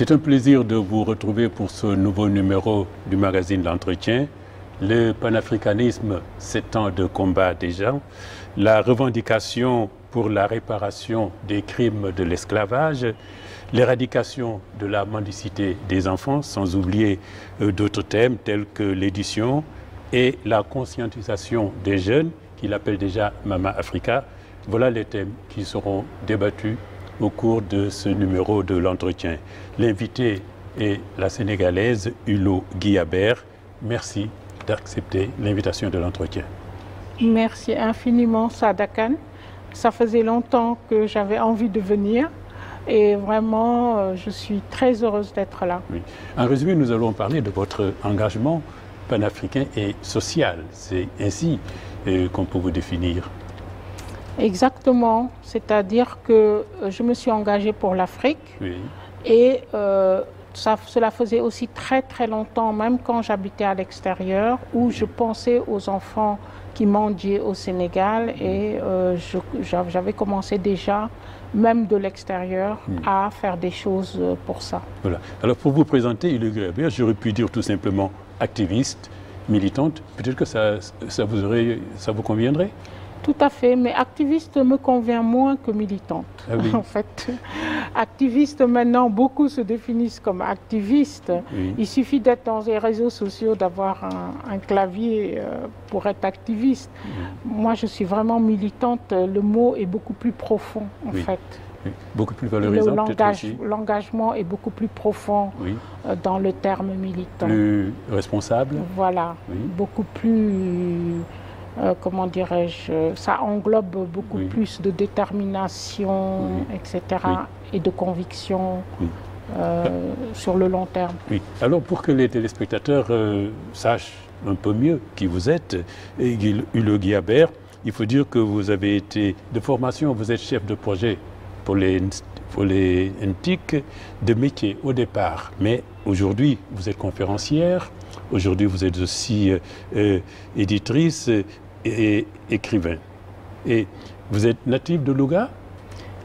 C'est un plaisir de vous retrouver pour ce nouveau numéro du magazine L'Entretien. Le panafricanisme, 7 ans de combat déjà. La revendication pour la réparation des crimes de l'esclavage, l'éradication de la mendicité des enfants, sans oublier d'autres thèmes tels que l'édition et la conscientisation des jeunes, qu'il appelle déjà Mama Africa. Voilà les thèmes qui seront débattus au cours de ce numéro de l'entretien. L'invité est la Sénégalaise Ulo Guillabert. Merci d'accepter l'invitation de l'entretien. Merci infiniment, Sadakan. Ça faisait longtemps que j'avais envie de venir et vraiment, je suis très heureuse d'être là. Oui. En résumé, nous allons parler de votre engagement panafricain et social. C'est ainsi qu'on peut vous définir. Exactement, c'est-à-dire que je me suis engagée pour l'Afrique, oui. Et cela faisait aussi très très longtemps, même quand j'habitais à l'extérieur, où je pensais aux enfants qui mendiaient au Sénégal et j'avais commencé déjà, même de l'extérieur, à faire des choses pour ça. Voilà. Alors pour vous présenter, Ulo Guillabert, j'aurais pu dire tout simplement activiste, militante. Peut-être que ça vous conviendrait? Tout à fait, mais activiste me convient moins que militante. Ah oui. En fait, activiste maintenant, beaucoup se définissent comme activistes. Oui. Il suffit d'être dans les réseaux sociaux, d'avoir un clavier pour être activiste. Oui. Moi, je suis vraiment militante. Le mot est beaucoup plus profond, en oui. fait. Oui. Beaucoup plus valorisant, l'engagement est beaucoup plus profond oui. dans le terme militant. Plus responsable. Voilà, oui. Beaucoup plus... comment dirais-je, ça englobe beaucoup oui. plus de détermination, oui. etc., oui. et de conviction sur le long terme. Oui. Alors, pour que les téléspectateurs sachent un peu mieux qui vous êtes, Ulo Guillabert, il faut dire que vous avez été de formation, vous êtes chef de projet pour les NTIC de métier au départ, mais aujourd'hui, vous êtes conférencière. Aujourd'hui, vous êtes aussi éditrice et écrivain. Et vous êtes native de Louga?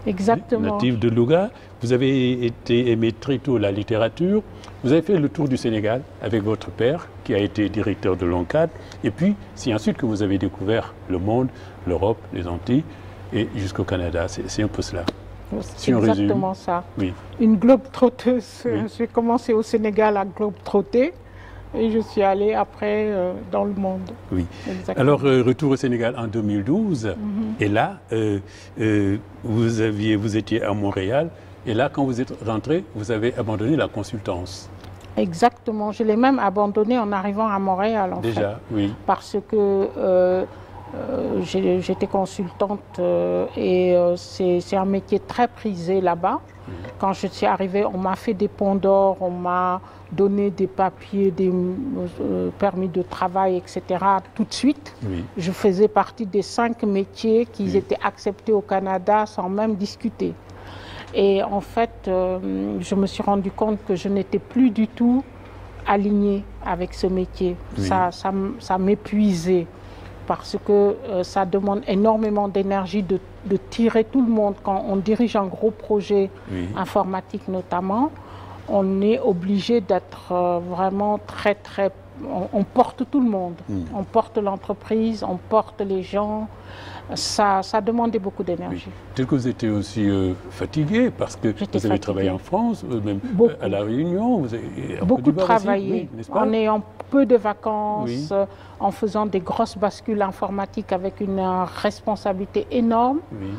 Exactement. Native de Louga. Vous avez aimé très tôt la littérature. Vous avez fait le tour du Sénégal avec votre père, qui a été directeur de l'ONCAD. Et puis, c'est ensuite que vous avez découvert le monde, l'Europe, les Antilles, et jusqu'au Canada. C'est un peu cela. C'est exactement ça. Oui. Une globe-trotteuse. Oui. J'ai commencé au Sénégal à globe-trotter. Et je suis allée après dans le monde. Oui. Exactement. Alors, retour au Sénégal en 2012. Et là, vous étiez à Montréal. Et là, quand vous êtes rentré, vous avez abandonné la consultance. Exactement. Je l'ai même abandonné en arrivant à Montréal, en Déjà, fait. oui. Parce que j'étais consultante et c'est un métier très prisé là-bas. Quand je suis arrivée, on m'a fait des ponts d'or, on m'a donné des papiers, des permis de travail, etc. tout de suite. Oui. Je faisais partie des 5 métiers qui étaient acceptés au Canada sans même discuter. Et en fait, je me suis rendu compte que je n'étais plus du tout alignée avec ce métier. Oui. Ça m'épuisait. Parce que ça demande énormément d'énergie de tirer tout le monde. Quand on dirige un gros projet oui. informatique notamment, on est obligé d'être vraiment très... On porte tout le monde. On porte l'entreprise, on porte les gens. Ça demandait beaucoup d'énergie. Oui. Peut-être que vous étiez aussi fatigué parce que vous avez travaillé en France, même à La Réunion. Vous avez beaucoup travaillé, oui, en ayant peu de vacances, oui. En faisant des grosses bascules informatiques avec une responsabilité énorme oui.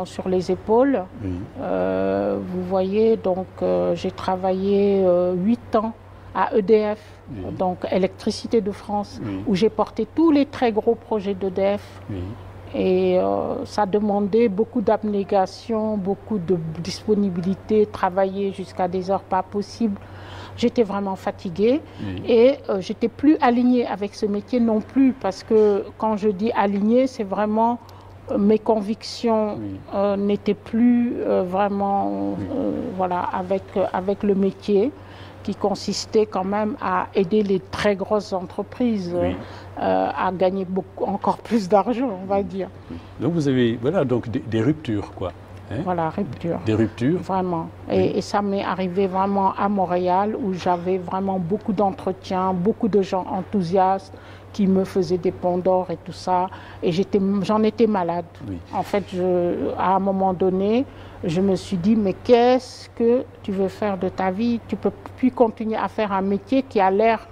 Sur les épaules. Oui. Vous voyez, donc j'ai travaillé 8 ans à EDF, oui. donc Électricité de France, oui. où j'ai porté tous les très gros projets d'EDF. Oui. Et ça demandait beaucoup d'abnégation, beaucoup de disponibilité, travailler jusqu'à des heures pas possibles. J'étais vraiment fatiguée et j'étais plus alignée avec ce métier non plus, parce que quand je dis alignée, c'est vraiment mes convictions n'étaient plus vraiment voilà, avec le métier, qui consistait quand même à aider les très grosses entreprises à gagner encore plus d'argent, on va dire. Donc vous avez donc des ruptures, quoi. Hein? Voilà, rupture. Des ruptures. Vraiment. Oui. Et ça m'est arrivé vraiment à Montréal où j'avais vraiment beaucoup d'entretiens, beaucoup de gens enthousiastes qui me faisaient des ponts d'or et tout ça. Et j'en étais malade. Oui. En fait, à un moment donné, je me suis dit, mais qu'est-ce que tu veux faire de ta vie? Tu ne peux plus continuer à faire un métier qui a l'air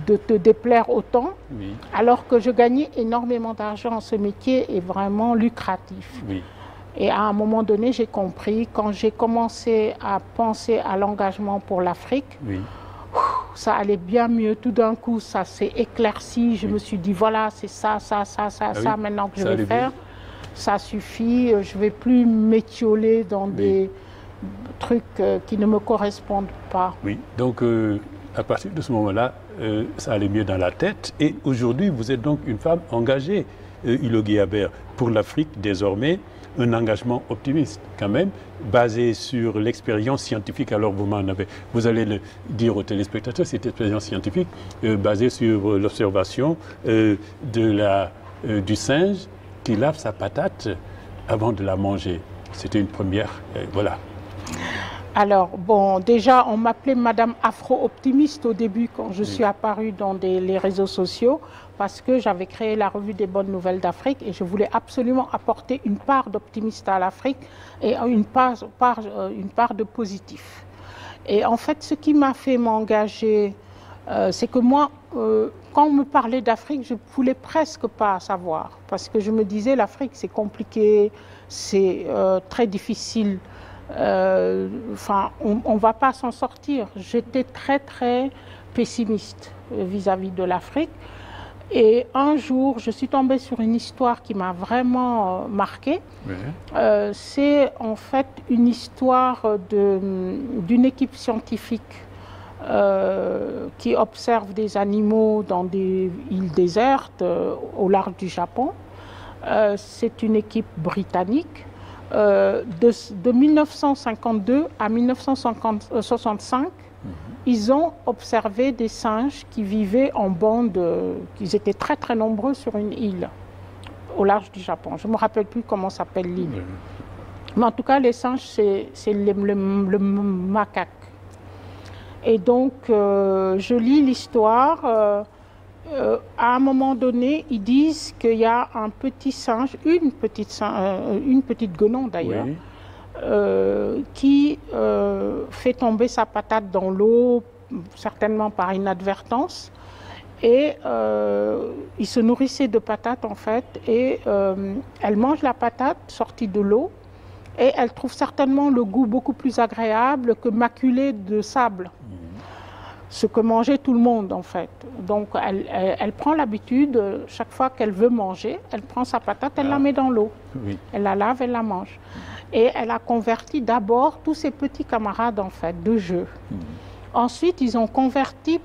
de te déplaire autant, Oui. alors que je gagnais énormément d'argent. Ce métier est vraiment lucratif. Oui. Et à un moment donné, j'ai compris, quand j'ai commencé à penser à l'engagement pour l'Afrique, Oui. ça allait bien mieux. Tout d'un coup, ça s'est éclairci. Je me suis dit, voilà, c'est ça, maintenant que je vais faire. Bien. Ça suffit. Je ne vais plus m'étioler dans des trucs qui ne me correspondent pas. Oui, donc à partir de ce moment-là, ça allait mieux dans la tête. Et aujourd'hui, vous êtes donc une femme engagée, Ilo Guillabert, pour l'Afrique désormais. Un engagement optimiste quand même, basé sur l'expérience scientifique. Alors vous allez le dire aux téléspectateurs, cette expérience scientifique basée sur l'observation du singe qui lave sa patate avant de la manger. C'était une première, voilà. Alors, bon, déjà, on m'appelait Madame Afro-Optimiste au début quand je suis apparue dans les réseaux sociaux parce que j'avais créé la revue des bonnes nouvelles d'Afrique et je voulais absolument apporter une part d'optimiste à l'Afrique et une part de positif. Et en fait, ce qui m'a fait m'engager, c'est que moi, quand on me parlait d'Afrique, je ne voulais presque pas savoir parce que je me disais l'Afrique, c'est compliqué, c'est très difficile. Enfin, on ne va pas s'en sortir. J'étais très, très pessimiste vis-à-vis de l'Afrique. Et un jour, je suis tombée sur une histoire qui m'a vraiment marquée. Oui. C'est en fait une histoire d'une équipe scientifique qui observe des animaux dans des îles désertes au large du Japon. C'est une équipe britannique. De 1952 à 1965, ils ont observé des singes qui vivaient en bande, qu'ils étaient très très nombreux sur une île au large du Japon. Je ne me rappelle plus comment s'appelle l'île. Mais en tout cas, les singes, c'est le macaque. Et donc, je lis l'histoire. À un moment donné, ils disent qu'il y a un petit singe, une petite guenon d'ailleurs, oui. Qui fait tomber sa patate dans l'eau, certainement par inadvertance. Et il se nourrissait de patates en fait, et elle mange la patate sortie de l'eau, et elle trouve certainement le goût beaucoup plus agréable que maculé de sable. Ce que mangeait tout le monde en fait. Donc elle prend l'habitude, chaque fois qu'elle veut manger, elle prend sa patate, elle la met dans l'eau. Oui. Elle la lave, elle la mange. Et elle a converti d'abord tous ses petits camarades en fait de jeu. Ensuite, ils ont converti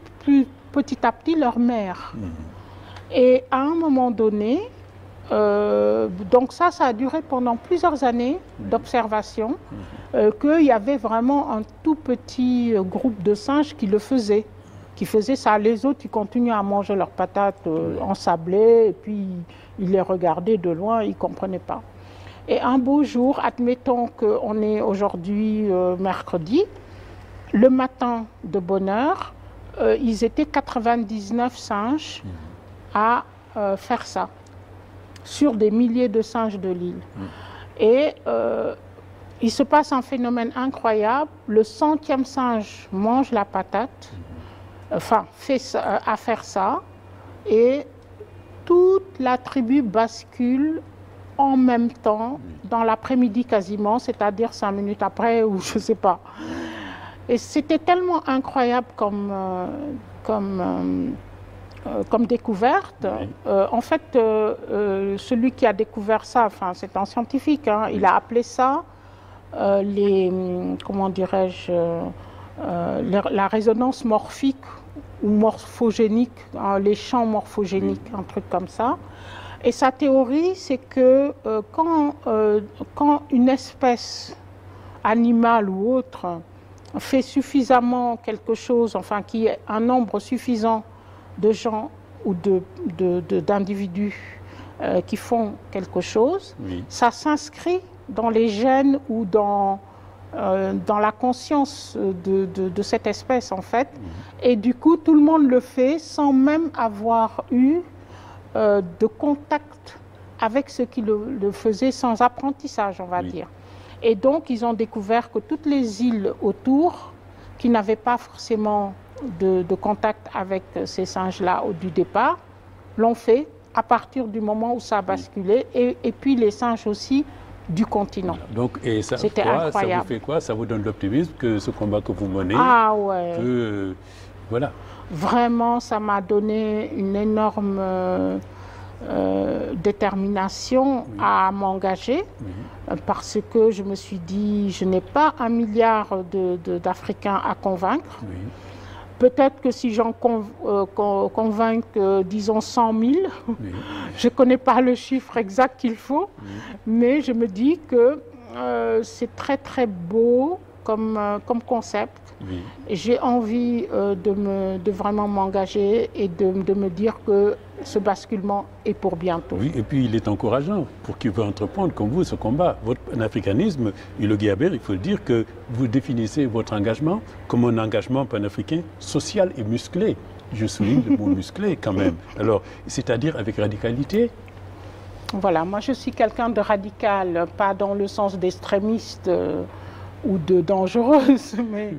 petit à petit leur mère. Et à un moment donné, donc ça a duré pendant plusieurs années d'observation, qu'il y avait vraiment un tout petit groupe de singes qui le faisaient, ça. Les autres, ils continuaient à manger leurs patates ensablées, et puis ils les regardaient de loin, ils ne comprenaient pas. Et un beau jour, admettons qu'on est aujourd'hui mercredi, le matin de bonne heure, ils étaient 99 singes à faire ça, sur des milliers de singes de l'île. Et il se passe un phénomène incroyable. Le 100e singe mange la patate, enfin, à faire ça, et toute la tribu bascule en même temps, dans l'après-midi quasiment, c'est-à-dire 5 minutes après, ou je ne sais pas. Et c'était tellement incroyable comme découverte. Oui. En fait, celui qui a découvert ça, enfin, c'est un scientifique, hein, il a appelé ça comment dirais-je, la résonance morphique ou morphogénique, hein, les champs morphogéniques, un truc comme ça. Et sa théorie, c'est que quand une espèce animale ou autre fait suffisamment quelque chose, enfin, qui est un nombre suffisant de gens ou d'individus qui font quelque chose, ça s'inscrit dans les gènes ou dans la conscience de cette espèce, en fait. Et du coup, tout le monde le fait sans même avoir eu de contact avec ceux qui le faisaient, sans apprentissage, on va dire. Et donc, ils ont découvert que toutes les îles autour, qui n'avaient pas forcément de contact avec ces singes-là du départ, l'ont fait à partir du moment où ça a basculé. Et puis, les singes aussi du continent. Donc, et ça, c'était incroyable. Ça vous fait quoi? Ça vous donne l'optimisme que ce combat que vous menez peut, voilà. Vraiment, ça m'a donné une énorme détermination à m'engager, parce que je me suis dit, je n'ai pas 1 milliard d'Africains à convaincre. Peut-être que si j'en convainc, disons 100 000, je ne connais pas le chiffre exact qu'il faut, mais je me dis que c'est très très beau comme concept. J'ai envie de vraiment m'engager et de me dire que ce basculement est pour bientôt. Oui, et puis il est encourageant pour qui veut entreprendre comme vous ce combat. Votre panafricanisme, Hulo Guillabert, il faut le dire que vous définissez votre engagement comme un engagement panafricain social et musclé. Je souligne le mot musclé quand même. Alors, c'est-à-dire avec radicalité? Voilà, moi je suis quelqu'un de radical, pas dans le sens d'extrémiste ou de dangereuse, mais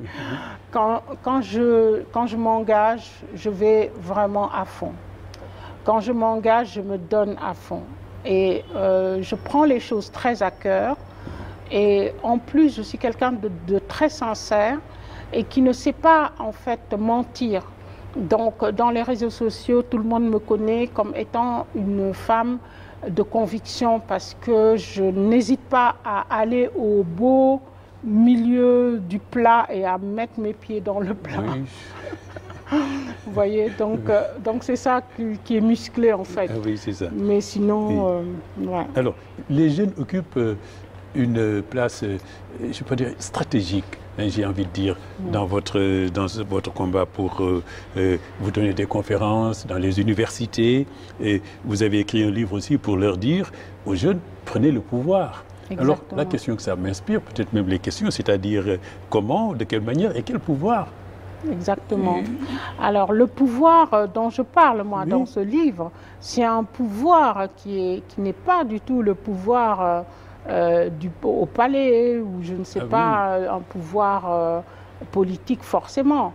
quand je m'engage, je vais vraiment à fond. Quand je m'engage, je me donne à fond. Et je prends les choses très à cœur. Et en plus, je suis quelqu'un de très sincère et qui ne sait pas en fait mentir. Donc dans les réseaux sociaux, tout le monde me connaît comme étant une femme de conviction, parce que je n'hésite pas à aller au beau milieu du plat et à mettre mes pieds dans le plat. Oui. Vous voyez, donc c'est ça qui est musclé en fait. Ah oui, c'est ça. Mais sinon, ouais. Alors, les jeunes occupent une place, je peux dire, stratégique, hein, j'ai envie de dire, dans votre combat pour vous donner des conférences dans les universités. Et vous avez écrit un livre aussi pour leur dire aux jeunes, prenez le pouvoir. Exactement. Alors, la question que ça m'inspire, peut-être même les questions, c'est-à-dire comment, de quelle manière et quel pouvoir? Exactement. Alors, le pouvoir dont je parle, moi, dans ce livre, c'est un pouvoir qui n'est pas du tout le pouvoir au palais, ou je ne sais pas, un pouvoir politique forcément.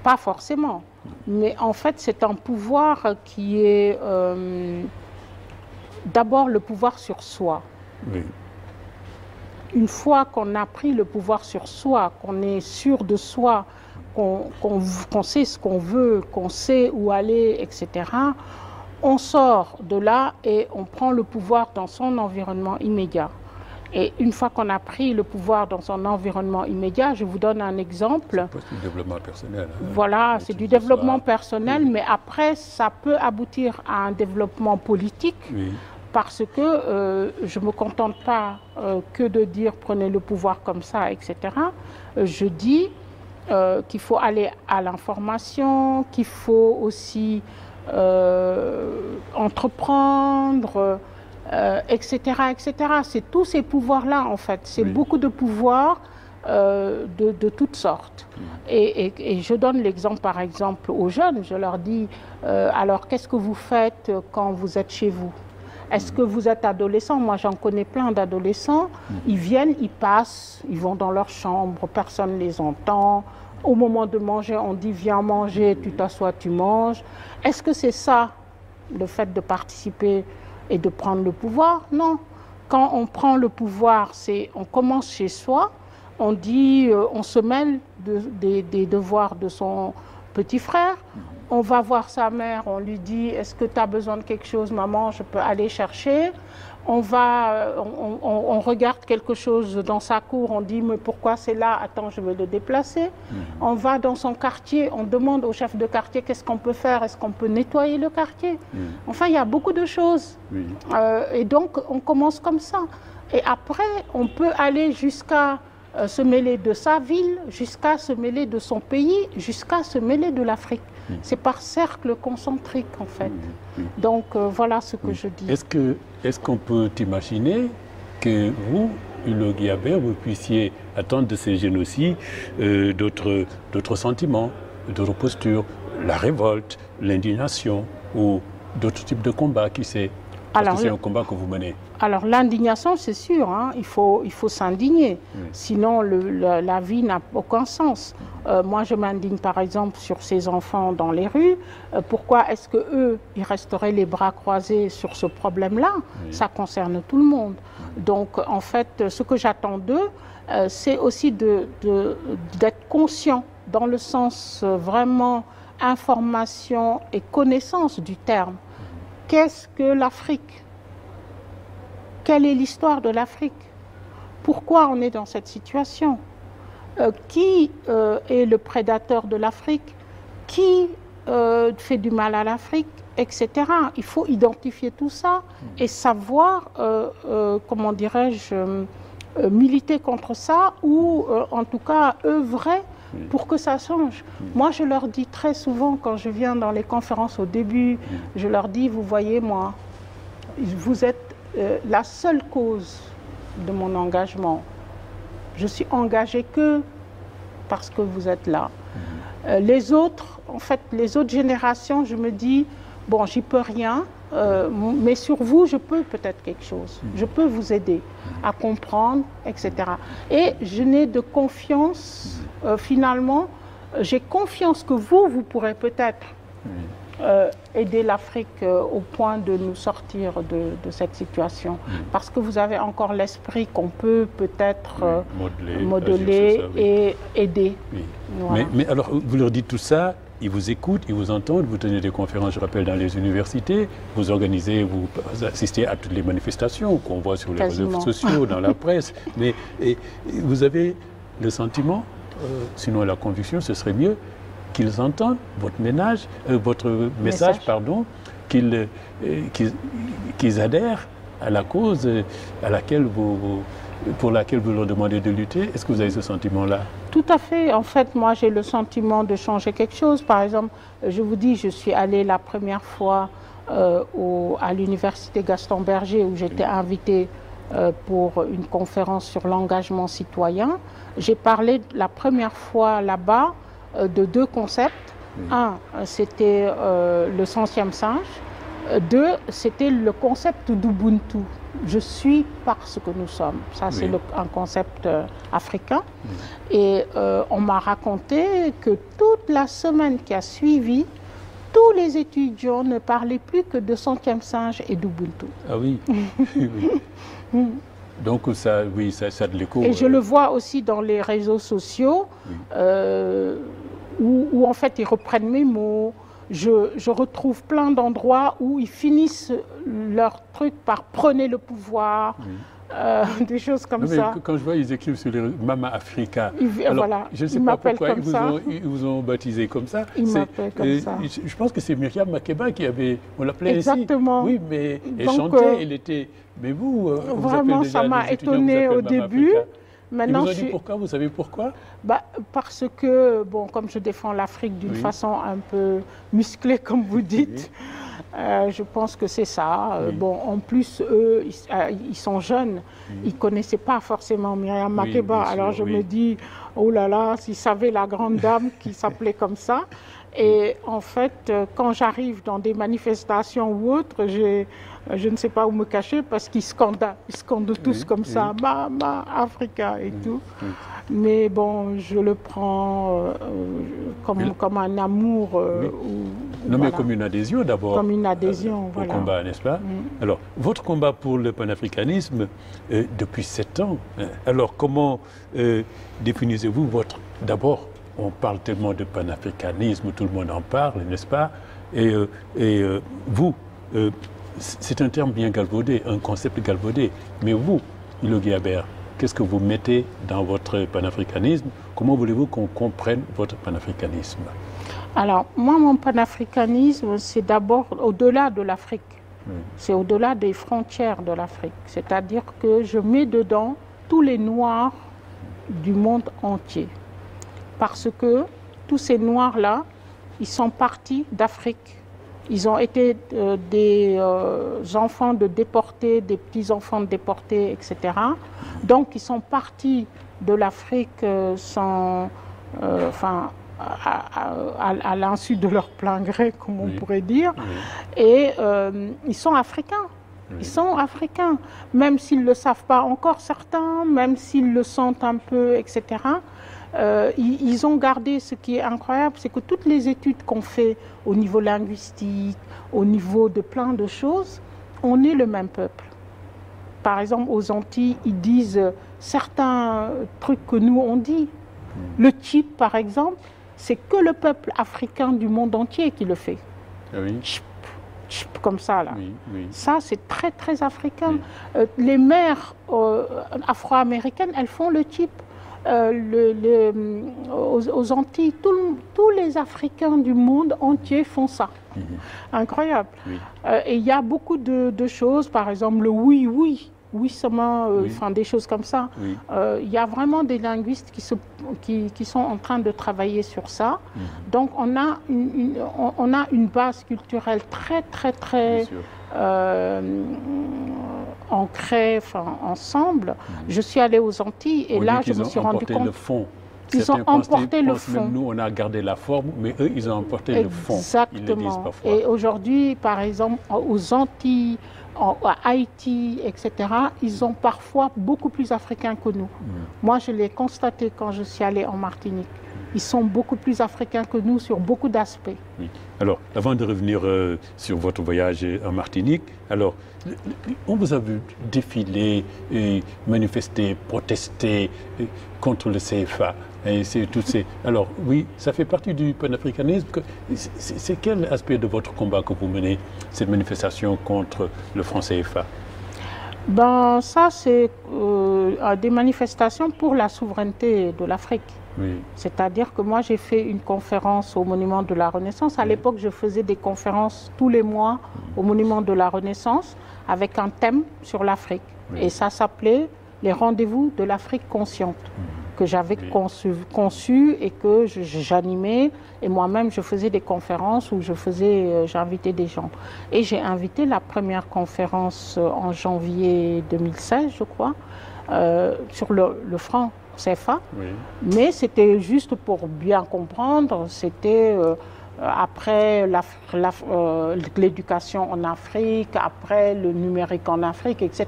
Pas forcément. Mais en fait, c'est un pouvoir qui est d'abord le pouvoir sur soi. Oui. Une fois qu'on a pris le pouvoir sur soi, qu'on est sûr de soi, qu'on sait ce qu'on veut, qu'on sait où aller, etc., on sort de là et on prend le pouvoir dans son environnement immédiat. Et une fois qu'on a pris le pouvoir dans son environnement immédiat, je vous donne un exemple. C'est du développement personnel. Hein. Voilà, c'est du développement personnel, mais après, ça peut aboutir à un développement politique. Oui. Parce que je ne me contente pas que de dire prenez le pouvoir comme ça, etc. Je dis qu'il faut aller à l'information, qu'il faut aussi entreprendre, etc., etc. C'est tous ces pouvoirs-là, en fait. C'est beaucoup de pouvoirs de toutes sortes. Et je donne l'exemple, par exemple, aux jeunes. Je leur dis, alors, qu'est-ce que vous faites quand vous êtes chez vous ? Est-ce que vous êtes adolescent? Moi, j'en connais plein d'adolescents. Ils viennent, ils passent, ils vont dans leur chambre, personne ne les entend. Au moment de manger, on dit « viens manger », tu t'assois, tu manges. Est-ce que c'est ça, le fait de participer et de prendre le pouvoir? Non. Quand on prend le pouvoir, on commence chez soi, on dit, on se mêle des devoirs de son petit frère. On va voir sa mère, on lui dit « est-ce que tu as besoin de quelque chose, maman, je peux aller chercher ?» On regarde quelque chose dans sa cour, on dit « mais pourquoi c'est là? Attends, je vais le déplacer. » On va dans son quartier, on demande au chef de quartier « qu'est-ce qu'on peut faire? Est-ce qu'on peut nettoyer le quartier ?» Enfin, il y a beaucoup de choses. Et donc, on commence comme ça. Et après, on peut aller jusqu'à se mêler de sa ville, jusqu'à se mêler de son pays, jusqu'à se mêler de l'Afrique. C'est par cercle concentrique, en fait. Donc, voilà ce que je dis. Est-ce qu'on peut imaginer que vous, Hulot Guillabert, vous puissiez attendre de ces jeunes aussi d'autres sentiments, d'autres postures, la révolte, l'indignation ou d'autres types de combats, qui sait? Parce que c'est un combat que vous menez. Alors l'indignation, c'est sûr, hein, il faut s'indigner, sinon la vie n'a aucun sens. Moi, je m'indigne par exemple sur ces enfants dans les rues. Pourquoi est-ce qu'eux, ils resteraient les bras croisés sur ce problème-là? Ça concerne tout le monde. Donc en fait, ce que j'attends d'eux, c'est aussi d'être conscient dans le sens vraiment information et connaissance du terme. Qu'est-ce que l'Afrique? Quelle est l'histoire de l'Afrique? Pourquoi on est dans cette situation? Qui est le prédateur de l'Afrique? Qui fait du mal à l'Afrique? Etc. Il faut identifier tout ça et savoir, comment dirais-je, militer contre ça ou en tout cas œuvrer pour que ça change. Moi, je leur dis très souvent, quand je viens dans les conférences au début, je leur dis, vous voyez, moi, vous êtes la seule cause de mon engagement. Je suis engagée que parce que vous êtes là. Les autres, en fait, les autres générations, je me dis, bon, j'y peux rien, mais sur vous, je peux peut-être quelque chose. Je peux vous aider à comprendre, etc. Et je n'ai de confiance, finalement, j'ai confiance que vous pourrez peut-être aider l'Afrique au point de nous sortir de cette situation. Parce que vous avez encore l'esprit qu'on peut peut-être modeler et aider. Voilà. Mais alors, vous leur dites tout ça, ils vous écoutent, ils vous entendent, vous tenez des conférences, je rappelle, dans les universités, vous organisez, vous assistez à toutes les manifestations qu'on voit sur les réseaux sociaux, dans la presse. Mais vous avez le sentiment, sinon la conviction, ce serait mieux qu'ils entendent votre message, pardon, qu'ils adhèrent à la cause pour laquelle vous leur demandez de lutter. Est-ce que vous avez ce sentiment-là? Tout à fait. En fait, moi, j'ai le sentiment de changer quelque chose. Par exemple, je vous dis, je suis allée la première fois à l'université Gaston Berger où j'étais invitée pour une conférence sur l'engagement citoyen. J'ai parlé la première fois là-bas de deux concepts. Un, c'était le 100e singe. Deux, c'était le concept d'Ubuntu. Je suis parce que nous sommes. Ça, c'est un concept africain. Et on m'a raconté que toute la semaine qui a suivi, tous les étudiants ne parlaient plus que de 100e singe et d'Ubuntu. Ah oui. Donc ça, oui, ça a de l'écho. Et je le vois aussi dans les réseaux sociaux, où en fait ils reprennent mes mots. Je retrouve plein d'endroits où ils finissent leur truc par prenez le pouvoir, des choses comme ça. Quand je vois, ils écrivent sur les Mama Africa. Alors, voilà, je ne sais pas pourquoi ils vous ont baptisé comme ça. Ils m'appellent comme ça. Je pense que c'est Myriam Makeba qui avait, on l'appelait ainsi. Exactement. Oui, mais elle chantait, elle était. Mais vous, vraiment, ça m'a étonnée au début. Maintenant, ils vous ont dit pourquoi? Vous savez pourquoi? Parce que, bon, comme je défends l'Afrique d'une façon un peu musclée, comme vous dites, je pense que c'est ça. Bon, en plus, eux, ils sont jeunes. Ils ne connaissaient pas forcément Myriam Makeba. Alors je me dis, oh là là, s'ils savaient la grande dame qui s'appelait comme ça. Et en fait, quand j'arrive dans des manifestations ou autres, je ne sais pas où me cacher parce qu'ils scandent tous comme ça, Mama Africa et tout. Mais bon, je le prends comme un amour. Non, mais comme une adhésion d'abord. Comme une adhésion, au combat, n'est-ce pas? Alors, votre combat pour le panafricanisme, depuis 7 ans, alors comment définissez-vous votre... D'abord, on parle tellement de panafricanisme, tout le monde en parle, n'est-ce pas? Et vous, c'est un terme bien galvaudé, un concept galvaudé. Mais vous, Hulot Guillabert, qu'est-ce que vous mettez dans votre panafricanisme? Comment voulez-vous qu'on comprenne votre panafricanisme? Alors, moi, mon panafricanisme, c'est d'abord au-delà de l'Afrique. C'est au-delà des frontières de l'Afrique. C'est-à-dire que je mets dedans tous les Noirs du monde entier. Parce que tous ces Noirs-là, ils sont partis d'Afrique. Ils ont été des enfants de déportés déportés, des petits-enfants déportés, etc. Donc, ils sont partis de l'Afrique sans... à l'insu de leur plein gré, comme on pourrait dire. Et ils sont africains. Ils sont africains. Même s'ils ne le savent pas encore, certains, même s'ils le sentent un peu, etc. Ils ont gardé, ce qui est incroyable, c'est que toutes les études qu'on fait au niveau linguistique, au niveau de plein de choses, on est le même peuple. Par exemple, aux Antilles, ils disent certains trucs que nous, on dit. Le chip, par exemple, c'est que le peuple africain du monde entier qui le fait. Chip, chip, comme ça, là. Ça, c'est très, très africain. Les mères afro-américaines, elles font le chip. Aux Antilles, tous les Africains du monde entier font ça. Incroyable. Et il y a beaucoup de choses, par exemple le oui, oui, oui seulement, enfin, des choses comme ça. Il y a vraiment des linguistes qui sont en train de travailler sur ça. Donc on a une base culturelle très, très, très... ancrés ensemble. Je suis allée aux Antilles et là, je me suis rendu compte... Ils ont emporté le fond. Même nous, on a gardé la forme, mais eux, ils ont emporté le fond. Exactement. Ils le disent parfois. Et aujourd'hui, par exemple, aux Antilles, à Haïti, etc., ils sont parfois beaucoup plus africains que nous. Moi, je l'ai constaté quand je suis allée en Martinique. Ils sont beaucoup plus africains que nous sur beaucoup d'aspects. Alors, avant de revenir sur votre voyage en Martinique, alors, on vous a vu défiler, manifester, protester contre le CFA. Et alors, oui, ça fait partie du panafricanisme. C'est quel aspect de votre combat que vous menez, cette manifestation contre le franc CFA? Ben, ça, c'est des manifestations pour la souveraineté de l'Afrique. C'est-à-dire que moi, j'ai fait une conférence au Monument de la Renaissance. À l'époque, je faisais des conférences tous les mois au Monument de la Renaissance avec un thème sur l'Afrique. Et ça s'appelait « Les rendez-vous de l'Afrique consciente » que j'avais conçu et que j'animais. Et moi-même, je faisais des conférences où j'invitais des gens. Et j'ai invité la première conférence en janvier 2016, je crois, sur le franc CFA. Mais c'était juste pour bien comprendre, c'était après l'éducation en Afrique, après le numérique en Afrique, etc.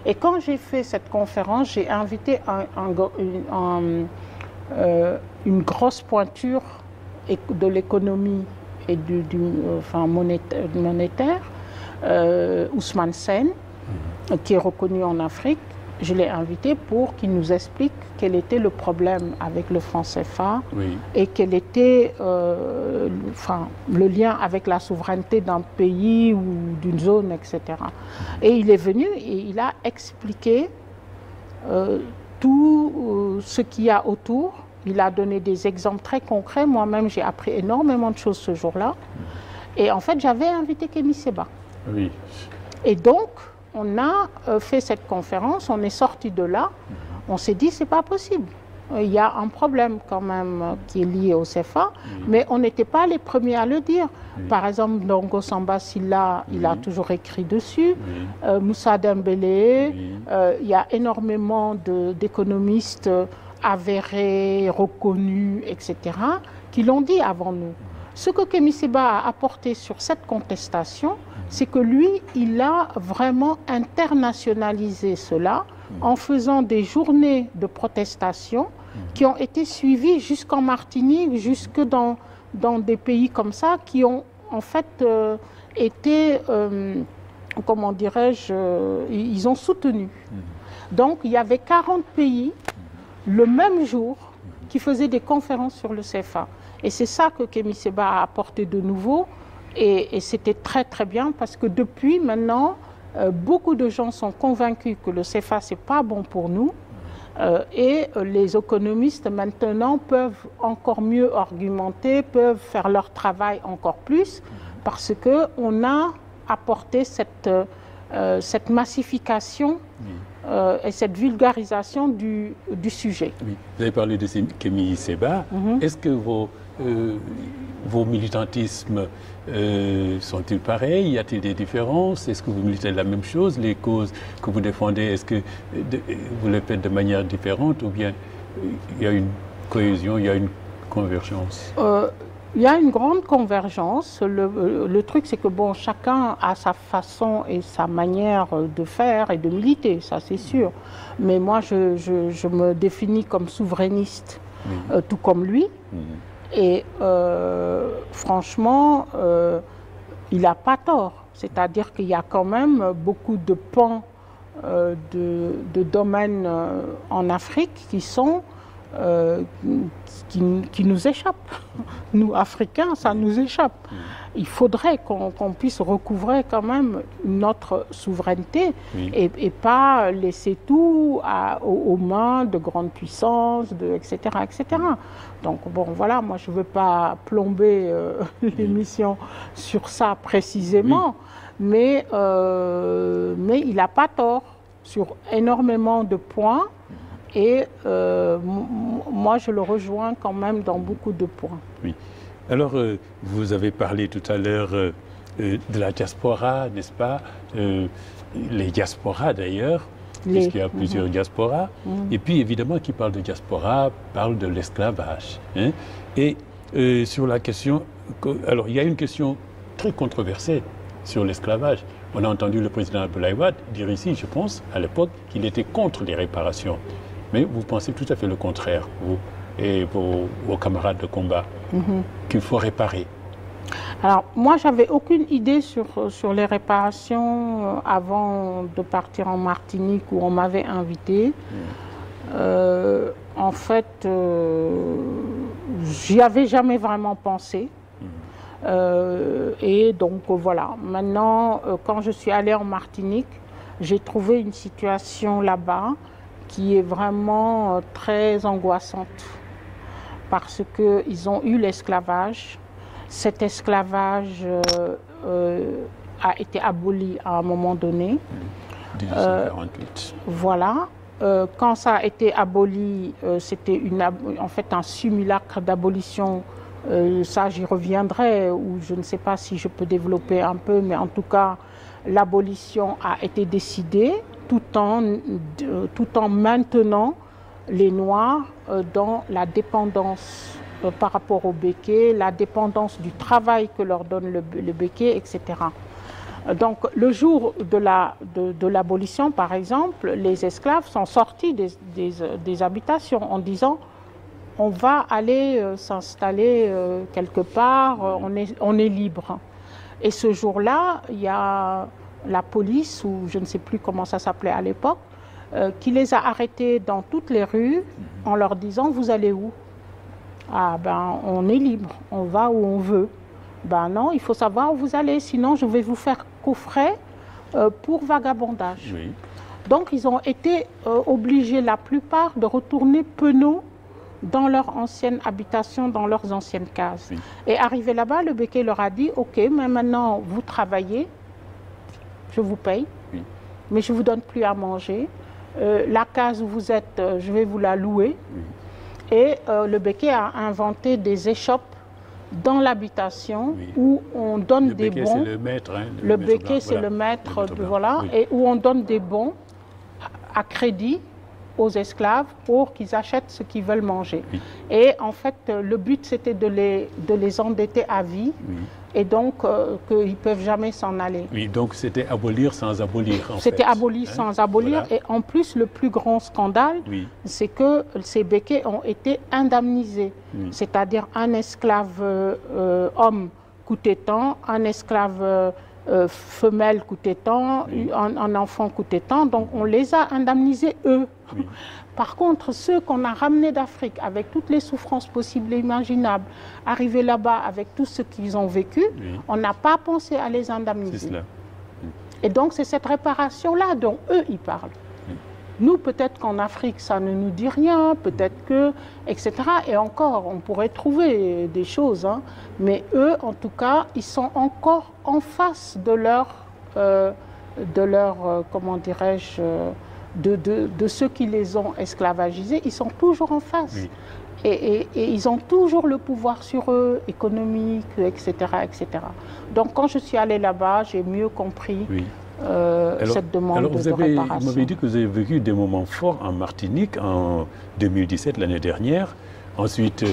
Et quand j'ai fait cette conférence, j'ai invité une grosse pointure de l'économie et monétaire, Ousmane Sène, qui est reconnu en Afrique. Je l'ai invité pour qu'il nous explique quel était le problème avec le franc CFA et quel était le lien avec la souveraineté d'un pays ou d'une zone, etc. Et il est venu et il a expliqué tout ce qu'il y a autour. Il a donné des exemples très concrets. Moi-même, j'ai appris énormément de choses ce jour-là. Et en fait, j'avais invité Kémy Séba. Et donc, on a fait cette conférence, on est sorti de là, on s'est dit c'est pas possible. Il y a un problème quand même qui est lié au CFA, mais on n'était pas les premiers à le dire. Par exemple, Ndongo Samba Sylla, il a toujours écrit dessus. Moussa Dembélé, il y a énormément d'économistes avérés, reconnus, etc., qui l'ont dit avant nous. Ce que Kémy Séba a apporté sur cette contestation, c'est que lui, il a vraiment internationalisé cela en faisant des journées de protestation qui ont été suivies jusqu'en Martinique, jusque dans des pays comme ça, qui ont en fait été, comment dirais-je, ils ont soutenu. Donc il y avait 40 pays le même jour qui faisaient des conférences sur le CFA. Et c'est ça que Kémy Séba a apporté de nouveau. Et c'était très très bien parce que depuis maintenant, beaucoup de gens sont convaincus que le CFA, ce n'est pas bon pour nous. Et les économistes maintenant peuvent encore mieux argumenter, peuvent faire leur travail encore plus parce qu'on a apporté cette massification et cette vulgarisation du sujet. Vous avez parlé de Kémy Séba. Est-ce que vos militantismes sont-ils pareils? Y a-t-il des différences? Est-ce que vous militez la même chose? Les causes que vous défendez, est-ce que vous les faites de manière différente ou bien il y a une cohésion, il y a une convergence? Il y a une grande convergence. Le truc, c'est que bon, chacun a sa façon et sa manière de faire et de militer, ça c'est sûr. Mais moi, je me définis comme souverainiste, tout comme lui. Et franchement, il n'a pas tort. C'est-à-dire qu'il y a quand même beaucoup de pans de domaines en Afrique qui sont qui nous échappent. Nous, Africains, ça nous échappe. Il faudrait qu'on puisse recouvrer quand même notre souveraineté et pas laisser tout aux mains de grandes puissances, etc., etc. Donc bon, voilà, moi je ne veux pas plomber l'émission sur ça précisément, mais il n'a pas tort sur énormément de points. Et moi, je le rejoins quand même dans beaucoup de points. Oui. Alors, vous avez parlé tout à l'heure de la diaspora, n'est-ce pas? Les diasporas d'ailleurs, puisqu'il y a plusieurs diasporas. Et puis, évidemment, qui parle de diaspora, parle de l'esclavage. Hein? Et sur la question... Alors, il y a une question très controversée sur l'esclavage. On a entendu le président Abdoulaye Wade dire ici, je pense, à l'époque, qu'il était contre les réparations. Mais vous pensez tout à fait le contraire, vous et vos camarades de combat, qu'il faut réparer. Alors, moi, j'avais aucune idée sur les réparations avant de partir en Martinique où on m'avait invité. En fait, j'y avais jamais vraiment pensé. Et donc, voilà. Maintenant, quand je suis allée en Martinique, j'ai trouvé une situation là-bas qui est vraiment très angoissante parce qu'ils ont eu l'esclavage. Cet esclavage a été aboli à un moment donné. 1948. Voilà. Quand ça a été aboli, c'était en fait un simulacre d'abolition. Ça, j'y reviendrai, ou je ne sais pas si je peux développer un peu, mais en tout cas, l'abolition a été décidée tout en maintenant les Noirs dans la dépendance par rapport au béquet, la dépendance du travail que leur donne le béquet, etc. Donc, le jour de l'abolition, par exemple, les esclaves sont sortis des habitations en disant on va aller s'installer quelque part, on est libre. Et ce jour-là, il y a la police, ou je ne sais plus comment ça s'appelait à l'époque, qui les a arrêtés dans toutes les rues en leur disant « Vous allez où ?» Ah ben, on est libre, on va où on veut. Ben non, il faut savoir où vous allez, sinon je vais vous faire coffrer pour vagabondage. Oui. Donc ils ont été obligés, la plupart, de retourner penauds dans leur ancienne habitation, dans leurs anciennes cases. Oui. Et arrivé là-bas, le béquet leur a dit « Ok, mais maintenant vous travaillez, je vous paye, mais je ne vous donne plus à manger. La case où vous êtes, je vais vous la louer. » Et le béquet a inventé des échoppes dans l'habitation où on donne des bons. C'est le maître. Hein, le béquet, c'est le maître, voilà, et où on donne des bons à crédit aux esclaves pour qu'ils achètent ce qu'ils veulent manger. Oui. Et en fait, le but, c'était de les endetter à vie. Oui. Et donc, qu'ils ne peuvent jamais s'en aller. Oui, donc c'était abolir sans abolir, en fait. C'était abolir sans abolir. Voilà. Et en plus, le plus grand scandale, c'est que ces béquets ont été indemnisés. C'est-à-dire un esclave homme coûtait tant, un esclave femelle coûtait tant, un enfant coûtait tant. Donc, on les a indemnisés, eux. Oui. Par contre, ceux qu'on a ramenés d'Afrique avec toutes les souffrances possibles et imaginables, arrivés là-bas avec tout ce qu'ils ont vécu, on n'a pas pensé à les indemniser. C'est cela. Et donc, c'est cette réparation-là dont eux, ils parlent. Nous, peut-être qu'en Afrique, ça ne nous dit rien, peut-être que, etc. Et encore, on pourrait trouver des choses. Hein. Mais eux, en tout cas, ils sont encore en face de leur comment dirais-je, de ceux qui les ont esclavagisés, ils sont toujours en face. Oui. Et ils ont toujours le pouvoir sur eux, économique, etc., etc. Donc quand je suis allée là-bas, j'ai mieux compris cette demande de réparation. Vous m'avez dit que vous avez vécu des moments forts en Martinique en 2017, l'année dernière. Ensuite,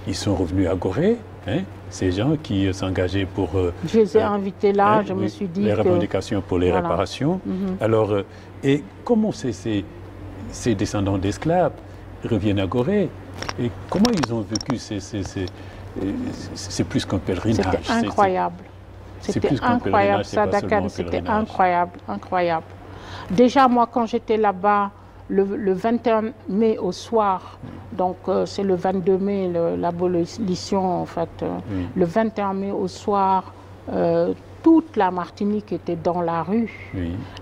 ils sont revenus à Gorée, hein, ces gens qui s'engageaient pour... je les ai invités là, je me suis dit les revendications pour les réparations. Alors, et comment ces descendants d'esclaves reviennent à Gorée? Et comment ils ont vécu c'est plus qu'un pèlerinage. C'était incroyable. C'était incroyable, Sadakan, c'était incroyable, incroyable. Déjà, moi, quand j'étais là-bas, le 21 mai au soir, donc c'est le 22 mai, l'abolition, en fait, le 21 mai au soir, toute la Martinique était dans la rue,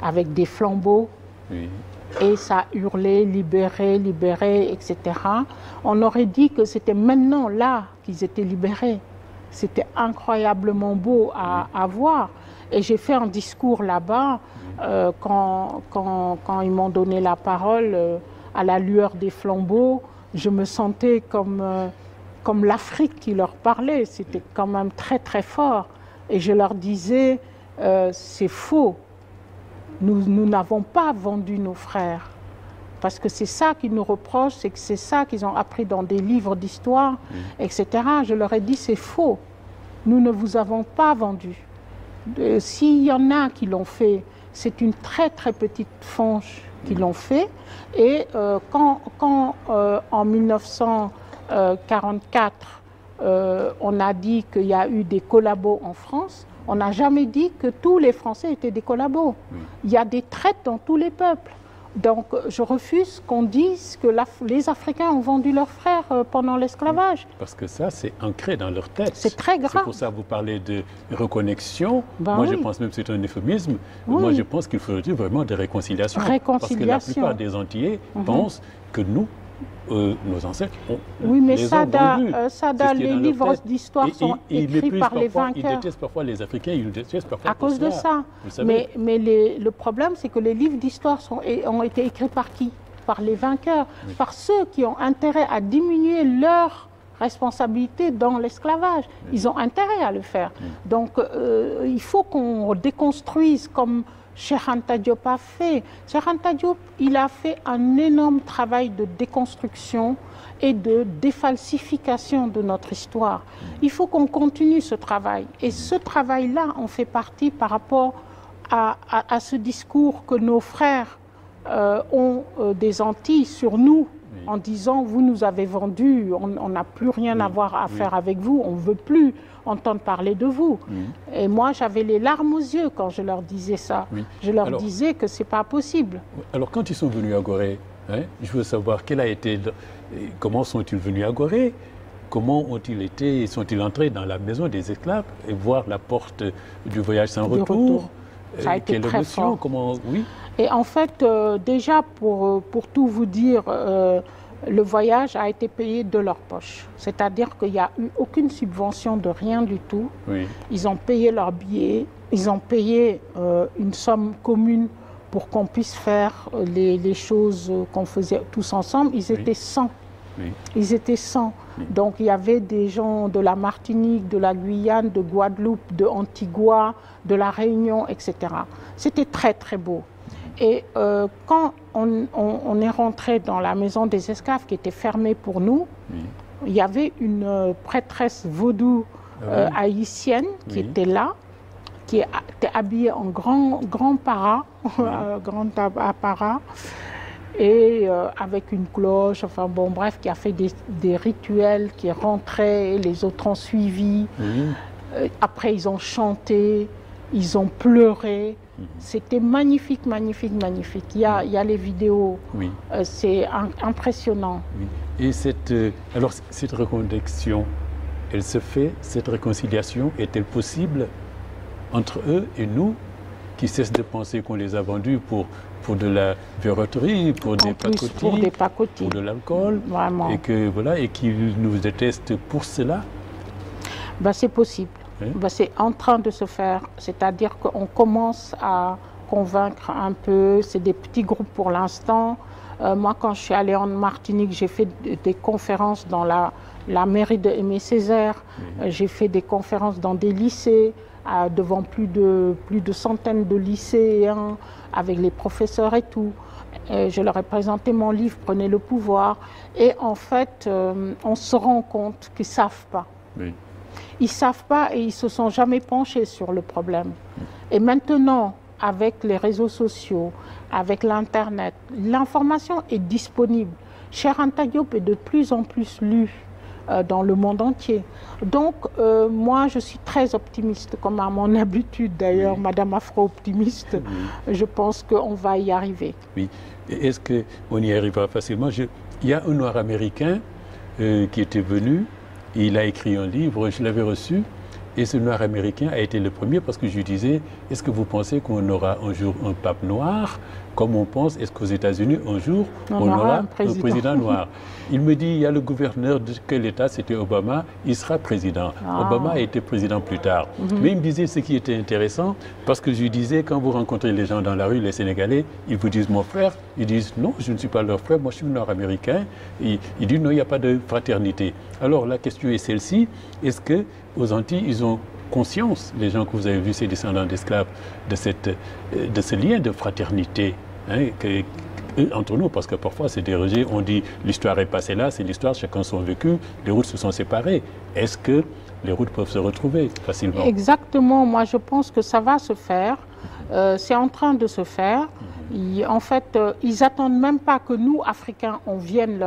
avec des flambeaux. Et ça hurlait, libéré, libéré, etc. On aurait dit que c'était maintenant, là, qu'ils étaient libérés. C'était incroyablement beau à voir. Et j'ai fait un discours là-bas, quand ils m'ont donné la parole, à la lueur des flambeaux, je me sentais comme l'Afrique qui leur parlait. C'était quand même très, très fort. Et je leur disais, c'est faux. Nous n'avons pas vendu nos frères. Parce que c'est ça qu'ils nous reprochent, c'est que c'est ça qu'ils ont appris dans des livres d'histoire, etc. Je leur ai dit, c'est faux. Nous ne vous avons pas vendus. S'il y en a qui l'ont fait, c'est une très très petite frange qui l'ont fait. Et quand en 1944, on a dit qu'il y a eu des collabos en France, on n'a jamais dit que tous les Français étaient des collabos. Il y a des traites dans tous les peuples. Donc je refuse qu'on dise que les Africains ont vendu leurs frères pendant l'esclavage. Parce que ça, c'est ancré dans leur tête. C'est très grave. C'est pour ça que vous parlez de reconnexion. Moi, je pense même que c'est un euphémisme. Moi, je pense qu'il faudrait vraiment de réconciliation. Parce que la plupart des Antillais pensent que nous, nos ancêtres, mais Sada, les livres d'histoire sont écrits par les vainqueurs. Ils détestent parfois les Africains, ils nous détestent parfois à cause de ça. Mais le problème, c'est que les livres d'histoire ont été écrits par qui? Par les vainqueurs, par ceux qui ont intérêt à diminuer leur responsabilité dans l'esclavage. Ils ont intérêt à le faire. Donc, il faut qu'on déconstruise comme Cheikh Anta Diop a fait. Cheikh Anta Diop, il a fait un énorme travail de déconstruction et de défalsification de notre histoire. Il faut qu'on continue ce travail. Et ce travail-là, on fait partie par rapport à ce discours que nos frères ont des Antilles sur nous, en disant, vous nous avez vendus, on n'a plus rien à voir à faire avec vous, on ne veut plus entendre parler de vous. Et moi, j'avais les larmes aux yeux quand je leur disais ça. Je leur disais que ce n'est pas possible. Alors, quand ils sont venus à Gorée, je veux savoir comment sont-ils venus à Gorée? Comment ont-ils été, sont-ils entrés dans la maison des esclaves et voir la porte du voyage sans retour? Ça a été très fort. Oui. Et en fait, déjà, pour tout vous dire, le voyage a été payé de leur poche. C'est-à-dire qu'il n'y a eu aucune subvention de rien du tout. Ils ont payé leurs billets, ils ont payé une somme commune pour qu'on puisse faire les choses qu'on faisait tous ensemble. Ils étaient 100. Ils étaient 100. Donc il y avait des gens de la Martinique, de la Guyane, de Guadeloupe, de Antigua, de la Réunion, etc. C'était très très beau. Et quand on est rentré dans la maison des esclaves qui était fermée pour nous, il y avait une prêtresse vaudou haïtienne qui était là, qui était habillée en grand para, grand apparat, et avec une cloche, enfin bon bref, qui a fait des rituels, qui est rentré, les autres ont suivi. Après ils ont chanté, ils ont pleuré. C'était magnifique, magnifique, magnifique. Il y a les vidéos, c'est impressionnant. Et alors cette reconnexion, elle se fait, cette réconciliation est-elle possible entre eux et nous, qui cessent de penser qu'on les a vendus pour de la verroterie, pour des pacotilles, pour de l'alcool, et qu'ils nous détestent pour cela? C'est possible. C'est en train de se faire, c'est-à-dire qu'on commence à convaincre un peu, c'est des petits groupes pour l'instant, Moi, quand je suis allée en Martinique, j'ai fait des conférences dans la mairie de Aimé Césaire. J'ai fait des conférences dans des lycées, devant plus de centaines de lycéens, avec les professeurs et tout. Je leur ai présenté mon livre « Prenez le pouvoir ». Et en fait, on se rend compte qu'ils ne savent pas. Oui. Ils ne savent pas et ils ne se sont jamais penchés sur le problème. Et maintenant, avec les réseaux sociaux, avec l'Internet, l'information est disponible. Cheikh Anta Diop est de plus en plus lu dans le monde entier. Donc, moi, je suis très optimiste, comme à mon habitude d'ailleurs, oui. Madame Afro-optimiste. Oui. Je pense qu'on va y arriver. Oui. Est-ce qu'on y arrivera facilement? Il y a un Noir américain qui était venu, il a écrit un livre, je l'avais reçu, et ce Noir américain a été le premier parce que je lui disais, est-ce que vous pensez qu'on aura un jour un pape noir, comme on pense, est-ce qu'aux États-Unis, un jour, on aura un président noir? Il me dit, il y a le gouverneur de quel État, c'était Obama, il sera président. Obama a été président plus tard. Mais il me disait ce qui était intéressant, parce que je lui disais, quand vous rencontrez les gens dans la rue, les Sénégalais, ils vous disent mon frère, ils disent non, je ne suis pas leur frère, moi je suis nord-américain. Il dit non, il n'y a pas de fraternité. Alors la question est celle-ci, est-ce qu'aux Antilles, ils ont conscience, les gens que vous avez vus, ces descendants d'esclaves, de ce lien de fraternité entre nous, parce que parfois c'est dérogé, on dit l'histoire est passée là, c'est l'histoire, chacun son vécu, les routes se sont séparées. Est-ce que les routes peuvent se retrouver facilement? Exactement, moi je pense que ça va se faire, c'est en train de se faire. En fait, ils n'attendent même pas que nous, Africains, on vienne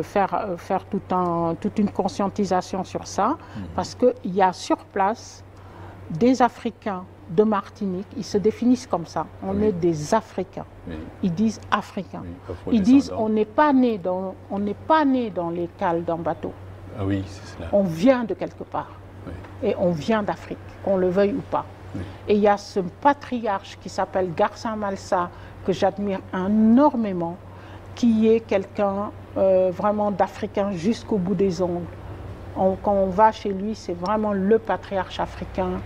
faire toute une conscientisation sur ça, parce qu'il y a sur place des Africains de Martinique, ils se définissent comme ça. On est des Africains. Ils disent Africains. Ils disent on n'est pas né dans les cales d'un bateau. Ah oui, c'est cela. On vient de quelque part. Et on vient d'Afrique, qu'on le veuille ou pas. Et il y a ce patriarche qui s'appelle Garcin Malsa, que j'admire énormément, qui est quelqu'un vraiment d'Africain jusqu'au bout des ongles. Quand on va chez lui, c'est vraiment le patriarche africain.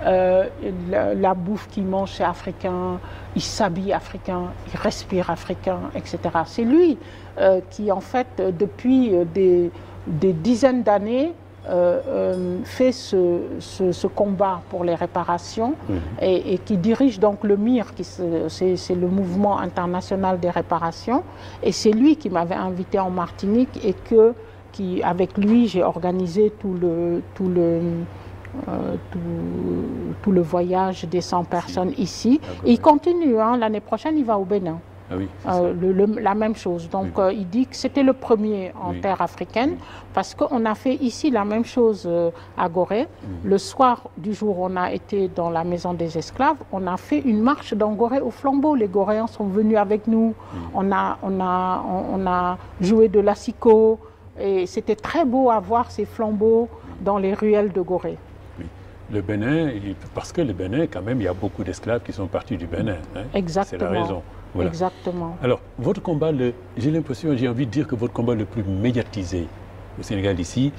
La bouffe qu'il mange, c'est africain. Il s'habille africain, il respire africain, etc. C'est lui qui, en fait, depuis des dizaines d'années, fait ce combat pour les réparations et qui dirige donc le MIR, c'est le mouvement international des réparations. Et c'est lui qui m'avait invité en Martinique et avec lui, j'ai organisé tout le voyage des 100 personnes ici. Et il continue, l'année prochaine, il va au Bénin. Ah oui, la même chose. Donc, il dit que c'était le premier en terre africaine, parce qu'on a fait ici la même chose à Gorée. Le soir du jour où on a été dans la maison des esclaves, on a fait une marche dans Gorée au flambeau. Les Goréens sont venus avec nous. On a joué de l'assiko. Et c'était très beau à voir ces flambeaux dans les ruelles de Gorée. Oui. Le Bénin, parce que le Bénin, quand même, il y a beaucoup d'esclaves qui sont partis du Bénin. Exactement. C'est la raison. Voilà. Exactement. Alors, votre combat, j'ai l'impression, j'ai envie de dire que votre combat le plus médiatisé au Sénégal ici,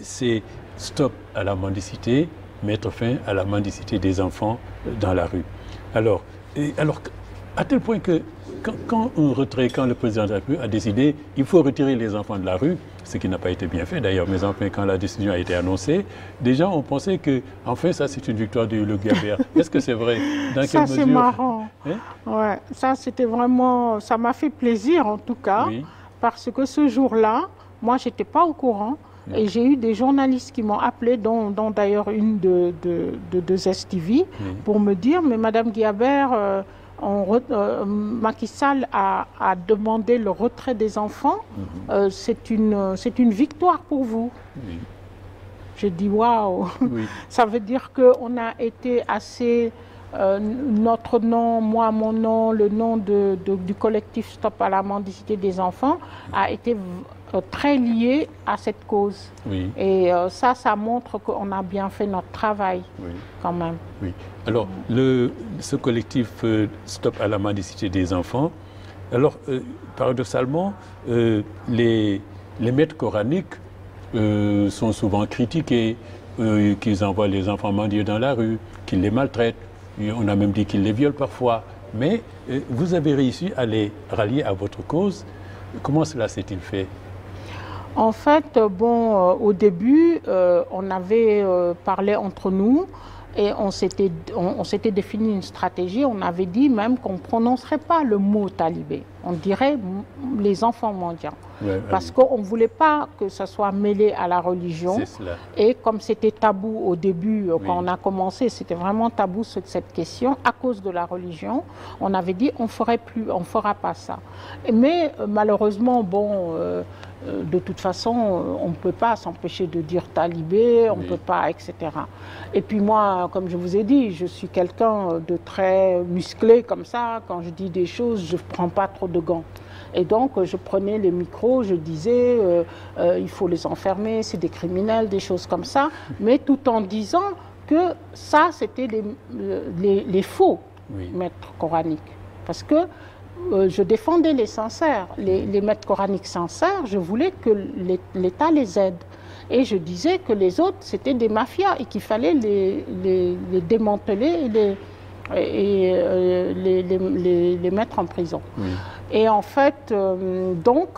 c'est stop à la mendicité, mettre fin à la mendicité des enfants dans la rue. Alors à tel point que quand le président de la République a décidé il faut retirer les enfants de la rue, ce qui n'a pas été bien fait d'ailleurs, mais enfin quand la décision a été annoncée, des gens ont pensé que enfin ça c'est une victoire de Hugo Guibert. Est-ce que c'est vrai? Dans ça c'est marrant. Ouais, ça c'était vraiment, ça m'a fait plaisir en tout cas, parce que ce jour-là, moi j'étais pas au courant. Et j'ai eu des journalistes qui m'ont appelé, dont d'ailleurs une de ZTV, pour me dire, mais Madame Guibert, Macky Sall a demandé le retrait des enfants, c'est une victoire pour vous. J'ai dit waouh, ça veut dire qu'on a été assez, notre nom, moi, mon nom, le nom du collectif Stop à la mendicité des enfants a été très lié à cette cause. Et ça montre qu'on a bien fait notre travail quand même. Alors, ce collectif Stop à la mendicité des enfants, alors, paradoxalement, les maîtres coraniques sont souvent critiqués, qu'ils envoient les enfants mendier dans la rue, qu'ils les maltraitent. On a même dit qu'ils les violent parfois. Mais vous avez réussi à les rallier à votre cause. Comment cela s'est-il fait? En fait, bon, au début, on avait parlé entre nous et on s'était défini une stratégie. On avait dit même qu'on ne prononcerait pas le mot talibé. On dirait les enfants mendiants. Ouais, parce qu'on ne voulait pas que ça soit mêlé à la religion. Et comme c'était tabou au début, quand on a commencé, c'était vraiment tabou cette question, à cause de la religion, on avait dit on ne fera pas ça. Mais malheureusement, bon, de toute façon, on ne peut pas s'empêcher de dire talibé, on ne peut pas, etc. Et puis moi, comme je vous ai dit, je suis quelqu'un de très musclé comme ça. Quand je dis des choses, je ne prends pas trop de gants. Et donc, je prenais les micros, je disais, il faut les enfermer, c'est des criminels, des choses comme ça, mais tout en disant que ça, c'était les faux maîtres coraniques. Parce que je défendais les sincères, les maîtres coraniques sincères, je voulais que l'État les aide. Et je disais que les autres, c'était des mafias et qu'il fallait les démanteler et les mettre en prison. Et en fait, donc,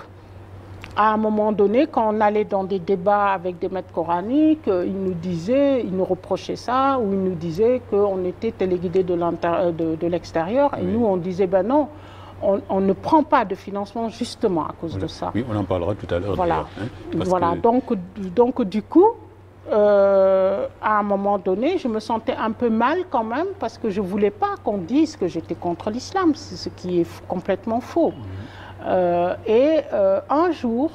à un moment donné, quand on allait dans des débats avec des maîtres coraniques, ils nous reprochaient ça, ou ils nous disaient qu'on était téléguidés de l'extérieur. Et nous, on disait, ben non, on ne prend pas de financement justement à cause de ça. Oui, on en parlera tout à l'heure. Voilà, voilà. Donc du coup, à un moment donné, je me sentais un peu mal quand même parce que je ne voulais pas qu'on dise que j'étais contre l'islam, ce qui est complètement faux. Un jour,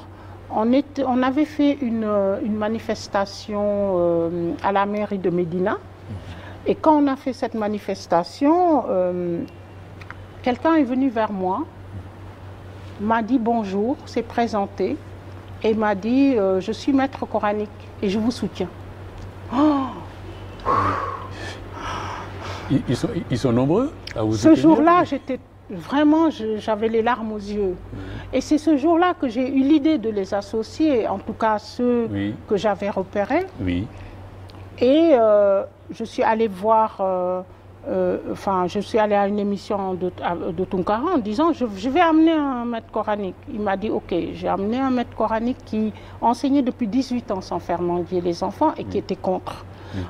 on avait fait une manifestation à la mairie de Médina. Et quand on a fait cette manifestation, quelqu'un est venu vers moi, m'a dit bonjour, s'est présenté et m'a dit je suis maître coranique et je vous soutiens. Oh. Ils sont nombreux à vous soutenir. Ce jour-là, j'avais les larmes aux yeux. Et c'est ce jour-là que j'ai eu l'idée de les associer, en tout cas ceux que j'avais repérés. Et je suis allée voir, je suis allée à une émission de Tunkara en disant je vais amener un maître coranique. Il m'a dit ok, j'ai amené un maître coranique qui enseignait depuis 18 ans sans faire mendier les enfants et qui était contre.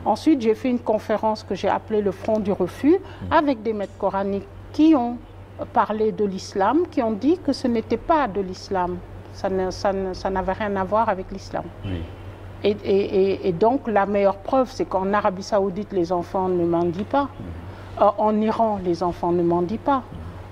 Ensuite, j'ai fait une conférence que j'ai appelée le Front du Refus avec des maîtres coraniques qui ont parlé de l'islam, qui ont dit que ce n'était pas de l'islam, ça n'avait rien à voir avec l'islam. Et donc la meilleure preuve, c'est qu'en Arabie Saoudite, les enfants ne mendient pas. En Iran, les enfants ne mendient pas.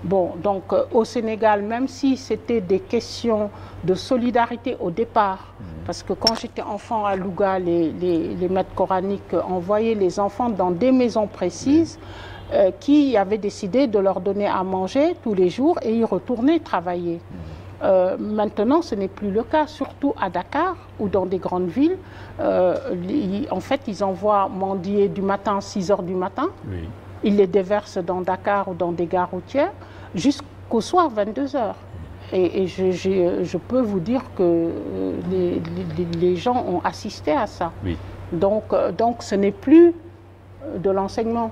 Bon, donc au Sénégal, même si c'était des questions de solidarité au départ, parce que quand j'étais enfant à Louga, les maîtres coraniques envoyaient les enfants dans des maisons précises qui avaient décidé de leur donner à manger tous les jours et ils retournaient travailler. Maintenant, ce n'est plus le cas, surtout à Dakar ou dans des grandes villes. En fait, ils envoient mendier du matin à 6 h du matin. Ils les déversent dans Dakar ou dans des gares routières jusqu'au soir 22 h. Et je peux vous dire que les gens ont assisté à ça. Donc ce n'est plus de l'enseignement.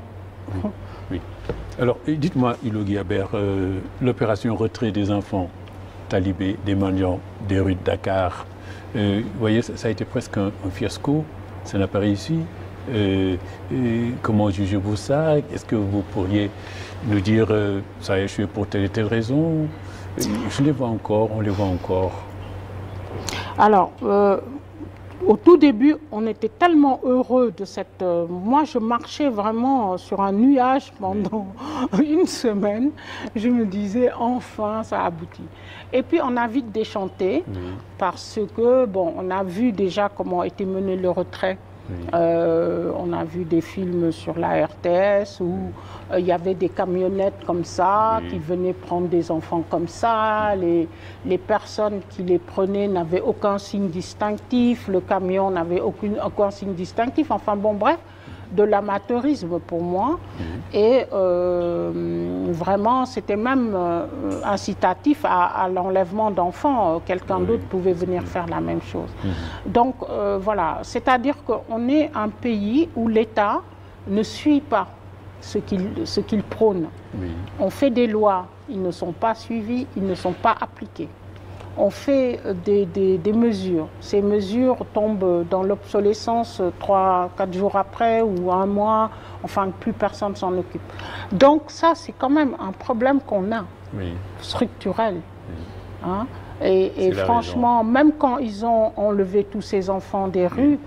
Alors, dites-moi, Ilo Guiabert, l'opération retrait des enfants talibés, des mendiants des rues de Dakar, vous voyez, ça a été presque un fiasco, ça n'a pas réussi. Comment jugez-vous ça? Est-ce que vous pourriez nous dire ça a échoué pour telle et telle raison? Je les vois encore, on les voit encore. Alors, au tout début, on était tellement heureux de cette... moi, je marchais vraiment sur un nuage pendant une semaine. Je me disais, enfin, ça aboutit. Et puis, on a vite déchanté parce que, bon, on a vu déjà comment était mené le retrait. On a vu des films sur la RTS où il y avait des camionnettes comme ça qui venaient prendre des enfants comme ça. Les personnes qui les prenaient n'avaient aucun signe distinctif. Le camion n'avait aucun signe distinctif. Enfin bon, bref, de l'amateurisme pour moi. Et vraiment, c'était même incitatif à l'enlèvement d'enfants. Quelqu'un d'autre pouvait venir faire la même chose. Donc voilà, c'est-à-dire qu'on est un pays où l'État ne suit pas ce qu'ils prônent. Oui. On fait des lois, ils ne sont pas suivis, ils ne sont pas appliqués. On fait des mesures. Ces mesures tombent dans l'obsolescence 3-4 jours après ou un mois, enfin plus personne s'en occupe. Donc ça, c'est quand même un problème qu'on a, oui. structurel. Oui. Hein? Et franchement, même quand ils ont enlevé tous ces enfants des rues,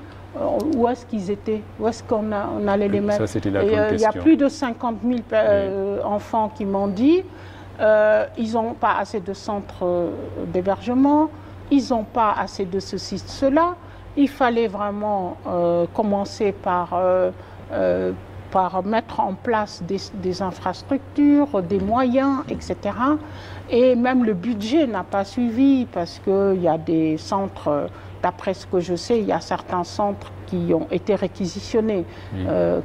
où est-ce qu'ils étaient? Où est-ce qu'on allait les mettre? Ça, c'était la grande question. Il y a plus de 50 000 enfants qui m'ont dit ils n'ont pas assez de centres d'hébergement, ils n'ont pas assez de ceci, de cela. Il fallait vraiment commencer par mettre en place des infrastructures, des moyens, etc. Et même le budget n'a pas suivi parce qu'il y a des centres, d'après ce que je sais, il y a certains centres qui ont été réquisitionnés,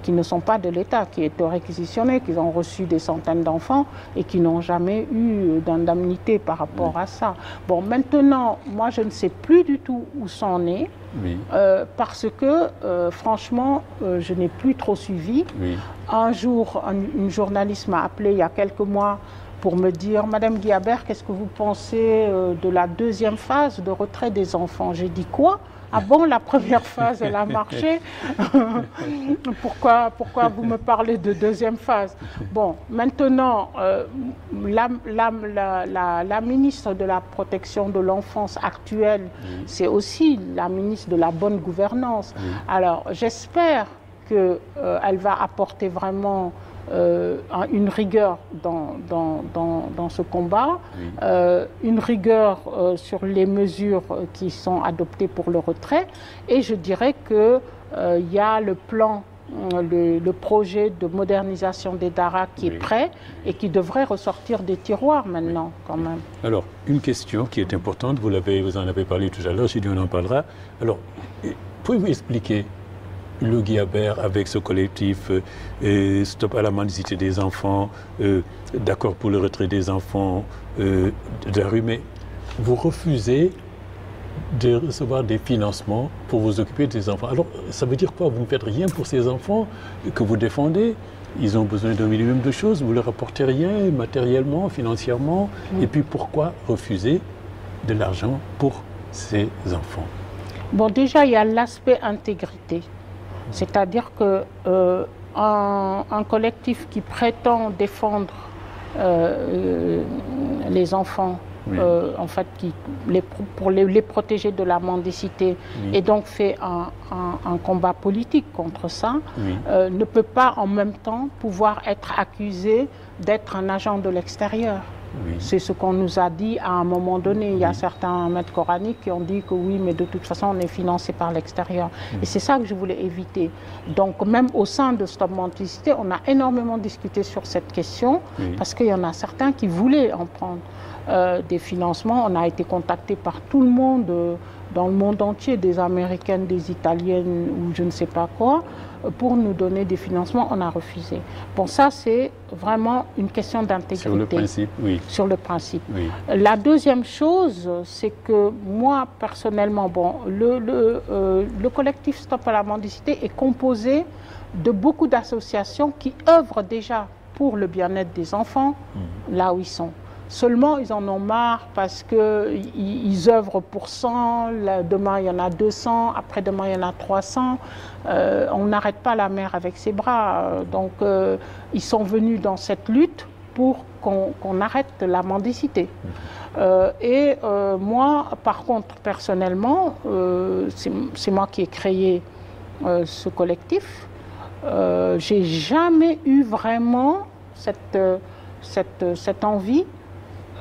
qui ne sont pas de l'État, qui ont été réquisitionnés, qui ont reçu des centaines d'enfants et qui n'ont jamais eu d'indemnité par rapport à ça. Bon, maintenant, moi, je ne sais plus du tout où c'en est, parce que, franchement, je n'ai plus trop suivi. Un jour, une journaliste m'a appelé il y a quelques mois pour me dire « Madame Guillabert, qu'est-ce que vous pensez de la deuxième phase de retrait des enfants ?» J'ai dit « Quoi ? Ah bon, la première phase, elle a marché. Pourquoi vous me parlez de deuxième phase? Bon, maintenant, la ministre de la protection de l'enfance actuelle, c'est aussi la ministre de la bonne gouvernance. Alors, j'espère qu'elle va apporter vraiment une rigueur dans ce combat, une rigueur sur les mesures qui sont adoptées pour le retrait. Et je dirais qu'il y a le plan, le projet de modernisation des daara qui est prêt et qui devrait ressortir des tiroirs maintenant quand même. Alors, une question qui est importante, vous en avez parlé tout à l'heure, j'ai dit on en parlera. Alors, pouvez-vous expliquer le Guillabert avec ce collectif Stop à la mendicité des enfants, d'accord pour le retrait des enfants de la rue, mais vous refusez de recevoir des financements pour vous occuper des enfants. Alors, ça veut dire quoi? Vous ne faites rien pour ces enfants que vous défendez? Ils ont besoin d'un minimum de choses, vous ne leur apportez rien matériellement, financièrement. Et puis pourquoi refuser de l'argent pour ces enfants? Bon, déjà, il y a l'aspect intégrité. C'est-à-dire qu'un collectif qui prétend défendre les enfants, en fait, pour les protéger de la mendicité, et donc fait un combat politique contre ça, ne peut pas en même temps pouvoir être accusé d'être un agent de l'extérieur. C'est ce qu'on nous a dit à un moment donné. Il y a certains maîtres coraniques qui ont dit que oui, mais de toute façon, on est financé par l'extérieur. Et c'est ça que je voulais éviter. Donc, même au sein de Stop Mendicité, on a énormément discuté sur cette question, parce qu'il y en a certains qui voulaient en prendre des financements. On a été contacté par tout le monde, dans le monde entier, des Américaines, des Italiennes ou je ne sais pas quoi, pour nous donner des financements. On a refusé. Bon, ça, c'est vraiment une question d'intégrité. Sur le principe, Sur le principe. La deuxième chose, c'est que moi, personnellement, bon, le collectif Stop à la mendicité est composé de beaucoup d'associations qui œuvrent déjà pour le bien-être des enfants, là où ils sont. Seulement, ils en ont marre parce qu'ils œuvrent pour 100, demain il y en a 200, après-demain il y en a 300. On n'arrête pas la mer avec ses bras. Donc, ils sont venus dans cette lutte pour qu'on arrête la mendicité. Moi, par contre, personnellement, c'est moi qui ai créé ce collectif. J'ai jamais eu vraiment cette envie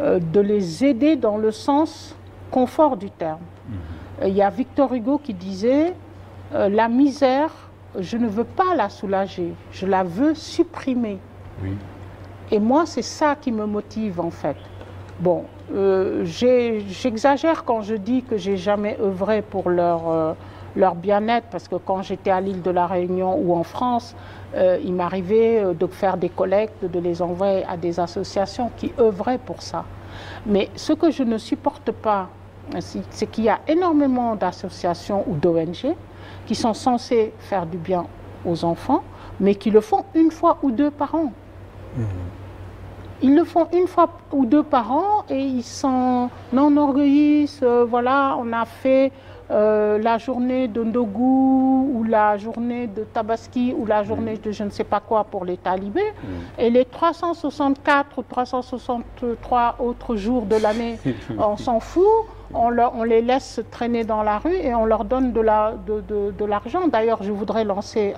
de les aider dans le sens confort du terme. Il y a Victor Hugo qui disait la misère, je ne veux pas la soulager, je la veux supprimer. Et moi, c'est ça qui me motive en fait. Bon, j'exagère quand je dis que j'ai jamais œuvré pour leur bien-être, parce que quand j'étais à l'île de la Réunion ou en France, il m'arrivait de faire des collectes, de les envoyer à des associations qui œuvraient pour ça. Mais ce que je ne supporte pas, c'est qu'il y a énormément d'associations ou d'ONG qui sont censées faire du bien aux enfants, mais qui le font une fois ou deux par an. Ils le font une fois ou deux par an et ils s'en enorgueillissent. Voilà, on a fait la journée de Ndogou ou la journée de Tabaski ou la journée de je ne sais pas quoi pour les talibés. Et les 364 ou 363 autres jours de l'année, on s'en fout. On les laisse traîner dans la rue et on leur donne de l'argent. D'ailleurs, je voudrais lancer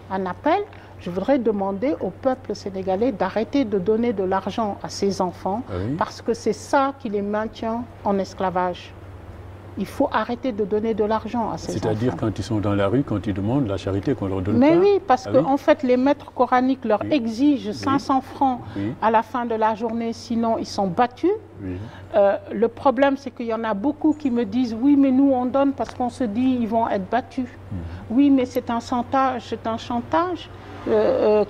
un appel. Je voudrais demander au peuple sénégalais d'arrêter de donner de l'argent à ses enfants parce que c'est ça qui les maintient en esclavage. Il faut arrêter de donner de l'argent à ces enfants. C'est-à-dire quand ils sont dans la rue, quand ils demandent la charité qu'on leur donne. Mais pas. Oui, parce qu'en fait, les maîtres coraniques leur exigent 500 francs à la fin de la journée, sinon ils sont battus. Le problème, c'est qu'il y en a beaucoup qui me disent « Oui, mais nous, on donne parce qu'on se dit ils vont être battus. Oui, mais c'est un chantage, c'est un chantage.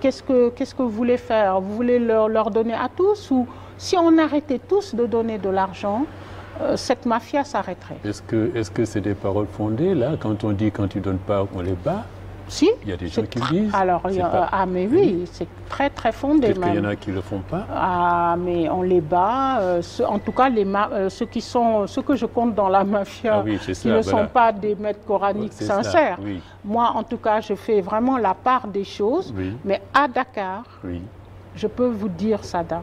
Qu'est-ce que vous voulez faire? Vous voulez leur donner à tous? Ou si on arrêtait tous de donner de l'argent, cette mafia s'arrêterait. Est-ce que c'est des paroles fondées, là, quand on dit quand ils ne donnent pas, on les bat? Si. Il y a des gens qui le disent. Alors, mais oui, c'est très très fondé. Peut-être qu'il y en a qui ne le font pas. Ah, mais on les bat. En tout cas, ceux que je compte dans la mafia, qui ne sont pas des maîtres coraniques sincères. Moi, en tout cas, je fais vraiment la part des choses. Mais à Dakar, je peux vous dire, Sada,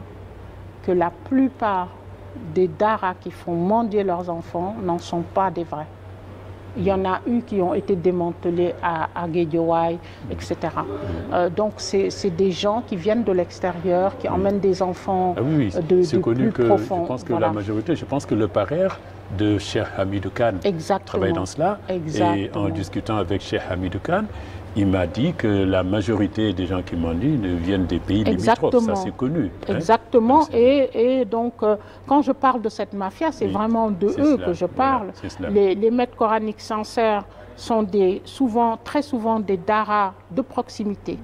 que la plupart des daras qui font mendier leurs enfants n'en sont pas des vrais. Il y en a eu qui ont été démantelés à Guédiawaye, etc. Donc, c'est des gens qui viennent de l'extérieur, qui emmènent des enfants de connu plus profond. Je pense que la majorité, je pense que le parrain de Cheikh Hamidou Kane travaille dans cela. Et en discutant avec Cheikh Hamidou Kane, il m'a dit que la majorité des gens qui mendient viennent des pays limitrophes, ça c'est connu. Exactement, et donc quand je parle de cette mafia, c'est vraiment de eux que je parle. Les maîtres coraniques sincères sont très souvent des daras de proximité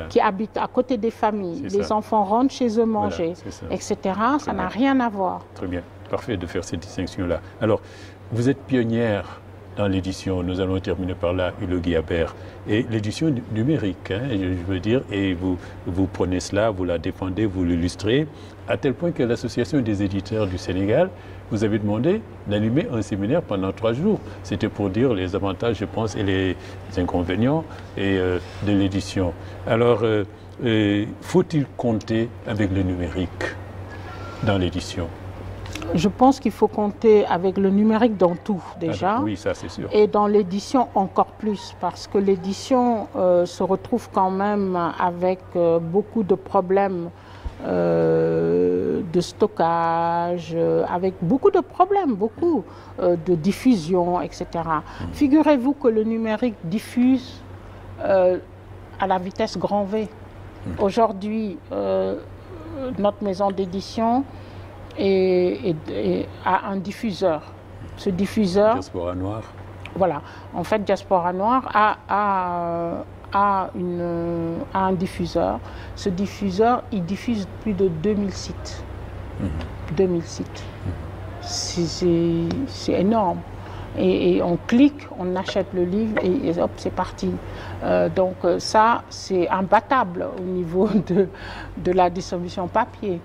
qui habitent à côté des familles. Les enfants rentrent chez eux manger, etc. Ça n'a rien à voir. Très bien, parfait de faire cette distinction-là. Alors, vous êtes pionnière dans l'édition, nous allons terminer par là, Huleu Guiabert, et l'édition numérique, je veux dire, et vous prenez cela, vous la défendez, vous l'illustrez, à tel point que l'Association des éditeurs du Sénégal vous avez demandé d'animer un séminaire pendant 3 jours. C'était pour dire les avantages, je pense, et les inconvénients de l'édition. Alors, faut-il compter avec le numérique dans l'édition ? Je pense qu'il faut compter avec le numérique dans tout, déjà. Oui, ça c'est sûr. Et dans l'édition encore plus, parce que l'édition se retrouve quand même avec beaucoup de problèmes de stockage, avec beaucoup de problèmes, de diffusion, etc. Figurez-vous que le numérique diffuse à la vitesse grand V. Aujourd'hui, notre maison d'édition a un diffuseur. Ce diffuseur... Diaspora Noire. Voilà. En fait, Diaspora Noire a un diffuseur. Ce diffuseur, il diffuse plus de 2000 sites. 2000 sites. C'est énorme. Et on clique, on achète le livre et hop, c'est parti. Donc ça, c'est imbattable au niveau de la distribution papier.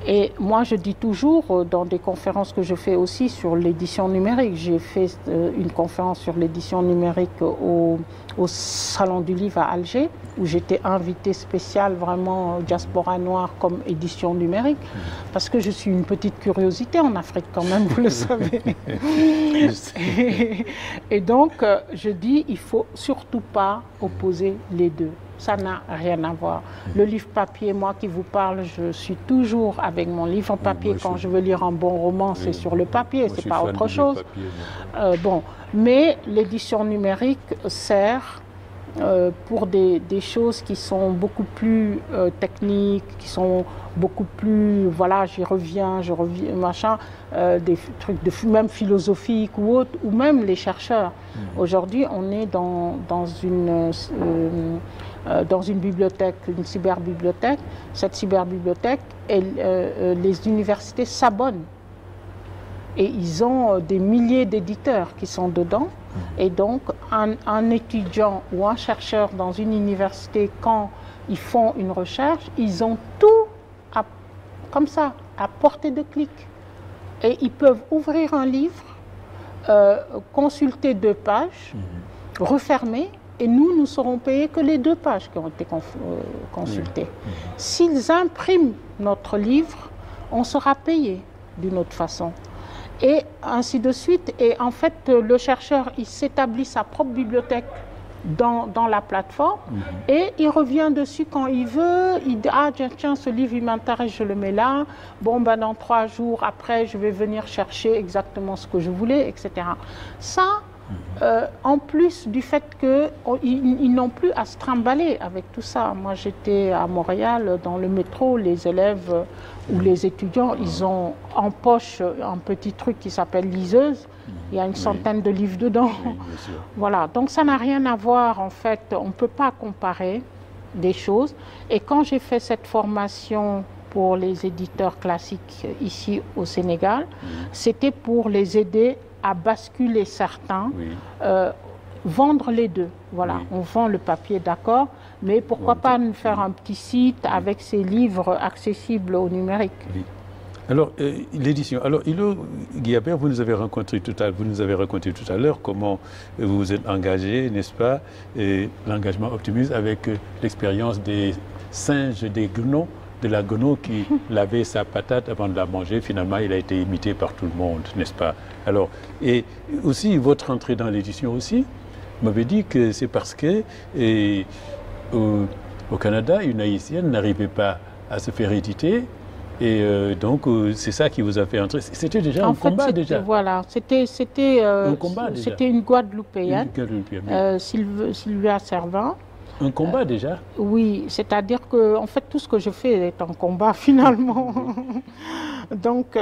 Et moi, je dis toujours, dans des conférences que je fais aussi sur l'édition numérique, j'ai fait une conférence sur l'édition numérique au Salon du Livre à Alger, où j'étais invitée spéciale vraiment Diaspora Noire comme édition numérique, parce que je suis une petite curiosité en Afrique quand même, vous le savez. Et donc, je dis, il ne faut surtout pas opposer les deux. Ça n'a rien à voir. Le livre papier, moi qui vous parle, je suis toujours avec mon livre papier. Quand je veux lire un bon roman, c'est sur le papier, c'est pas autre chose. Bon, mais l'édition numérique sert pour des choses qui sont beaucoup plus techniques, qui sont beaucoup plus, voilà, je reviens, machin, des trucs même philosophiques ou autres, ou même les chercheurs. Aujourd'hui, on est dans une bibliothèque, une cyberbibliothèque. Cette cyberbibliothèque, les universités s'abonnent Et ils ont des milliers d'éditeurs qui sont dedans. Et donc, un étudiant ou un chercheur dans une université, quand ils font une recherche, ils ont tout comme ça, à portée de clic. Et ils peuvent ouvrir un livre, consulter 2 pages, refermer, et nous serons payés que les 2 pages qui ont été consultées. S'ils impriment notre livre, on sera payé d'une autre façon. Et ainsi de suite. Et en fait, le chercheur, il s'établit sa propre bibliothèque dans la plateforme et il revient dessus quand il veut. Il dit, ah tiens, ce livre, il m'intéresse, je le mets là. Bon, ben, dans 3 jours après, je vais venir chercher exactement ce que je voulais, etc. Ça, en plus du fait qu'ils n'ont plus à se trimballer avec tout ça. Moi, j'étais à Montréal, dans le métro, les élèves ou les étudiants, ils ont en poche un petit truc qui s'appelle liseuse. Il y a une centaine de livres dedans. Oui, voilà, donc ça n'a rien à voir, en fait. On ne peut pas comparer des choses. Et quand j'ai fait cette formation pour les éditeurs classiques ici au Sénégal, c'était pour les aider à basculer certains, vendre les deux. Voilà, on vend le papier, d'accord, mais pourquoi pas nous faire un petit site avec ces livres accessibles au numérique. Alors, l'édition. Alors, Hilo Guillabert, vous nous avez raconté tout à l'heure comment vous vous êtes engagé, n'est-ce pas, l'engagement optimiste avec l'expérience des singes, des gnomes, de la guenon qui lavait sa patate avant de la manger. Finalement, il a été imité par tout le monde, n'est-ce pas? Alors, et aussi, votre entrée dans l'édition aussi m'avait dit que c'est parce que au Canada, une haïtienne n'arrivait pas à se faire éditer. Et donc, c'est ça qui vous a fait entrer. C'était déjà un combat, déjà. Voilà, c'était un combat, déjà. C'était une Guadeloupéenne, Sylvia Servin. Un combat, déjà? Oui, c'est-à-dire que, en fait, tout ce que je fais est un combat, finalement. Donc,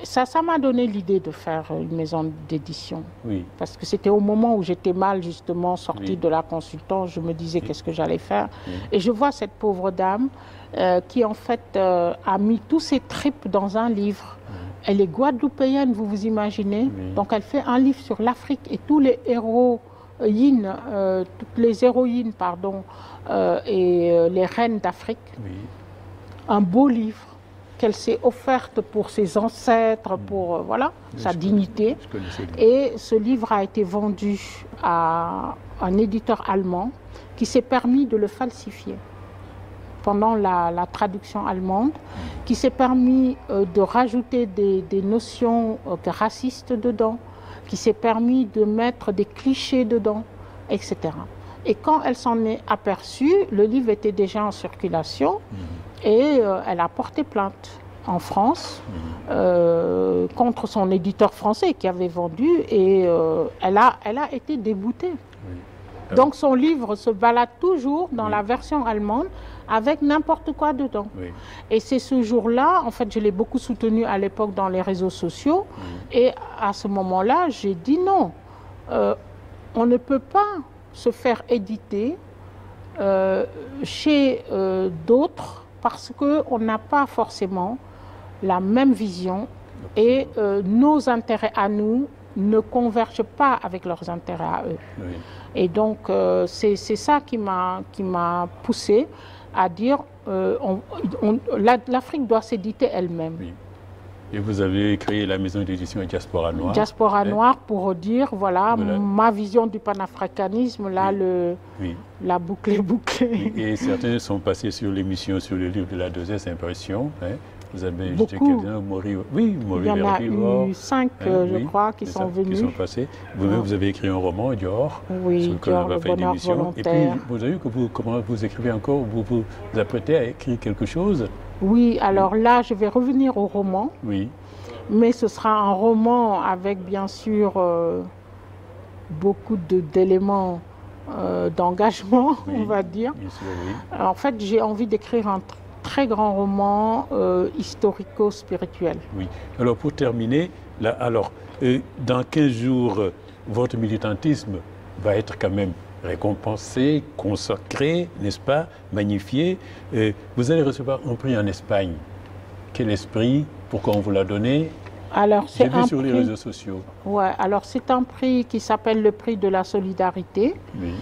ça m'a donné l'idée de faire une maison d'édition. Oui. Parce que c'était au moment où j'étais mal, justement, sortie de la consultante. Je me disais qu'est-ce que j'allais faire. Et je vois cette pauvre dame qui, en fait, a mis tous ses tripes dans un livre. Elle est guadeloupéenne, vous vous imaginez. Donc, elle fait un livre sur l'Afrique et tous les héros, toutes les héroïnes, pardon, et les reines d'Afrique. Un beau livre qu'elle s'est offerte pour ses ancêtres, pour sa dignité. Et ce livre a été vendu à un éditeur allemand qui s'est permis de le falsifier pendant la traduction allemande, qui s'est permis de rajouter des notions racistes dedans, qui s'est permis de mettre des clichés dedans, etc. Et quand elle s'en est aperçue, le livre était déjà en circulation et elle a porté plainte en France contre son éditeur français qui avait vendu et elle a été déboutée. Donc son livre se balade toujours dans la version allemande avec n'importe quoi dedans. Et c'est ce jour-là, en fait, je l'ai beaucoup soutenu à l'époque dans les réseaux sociaux. Et à ce moment-là, j'ai dit non, on ne peut pas se faire éditer chez d'autres parce qu'on n'a pas forcément la même vision et nos intérêts à nous ne convergent pas avec leurs intérêts à eux. Et donc, c'est ça qui m'a poussé à dire l'Afrique doit s'éditer elle-même. Et vous avez créé la maison d'édition Diaspora Noire. Diaspora Noire pour dire, voilà, ma vision du panafricanisme, là, la boucle est bouclée. Et certains sont passés sur l'émission, sur le livre de la 2S Impression. Vous avez invité quelqu'un, Maurice Il y en a eu 5, je crois, qui sont venus. Qui sont passés. Vous-même, vous avez écrit un roman, Dior, sur lequel on va faire une émission. Et puis, vous avez vu que comment vous écrivez encore, vous vous apprêtez à écrire quelque chose? Oui, alors là, je vais revenir au roman. Oui. Mais ce sera un roman avec, bien sûr, beaucoup d'éléments d'engagement, on va dire. Bien sûr, oui. En fait, j'ai envie d'écrire un très grand roman historico-spirituel. Oui. Alors, pour terminer, là, dans 15 jours, votre militantisme va être quand même récompensé, consacré, n'est-ce pas, magnifié. Vous allez recevoir un prix en Espagne. Quel esprit? Pourquoi on vous l'a donné? Alors, c'est un sur les prix, réseaux sociaux. ouais, alors c'est un prix qui s'appelle le prix de la solidarité Oui.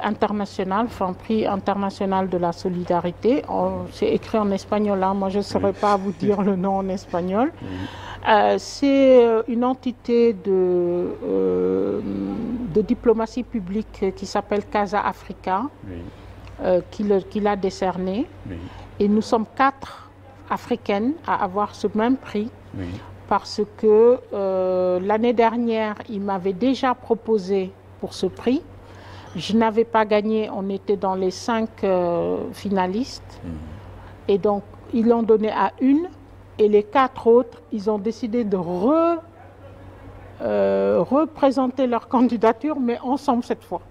international, enfin prix international de la solidarité. C'est écrit en espagnol, hein. Moi je ne saurais pas vous dire le nom en espagnol. C'est une entité de diplomatie publique qui s'appelle Casa Africa, qui l'a décerné. Et nous sommes 4 Africaines à avoir ce même prix. Parce que l'année dernière, il m'avait déjà proposé pour ce prix. Je n'avais pas gagné, on était dans les 5 finalistes. Et donc, ils l'ont donné à une. Et les 4 autres, ils ont décidé de représenter leur candidature, mais ensemble cette fois.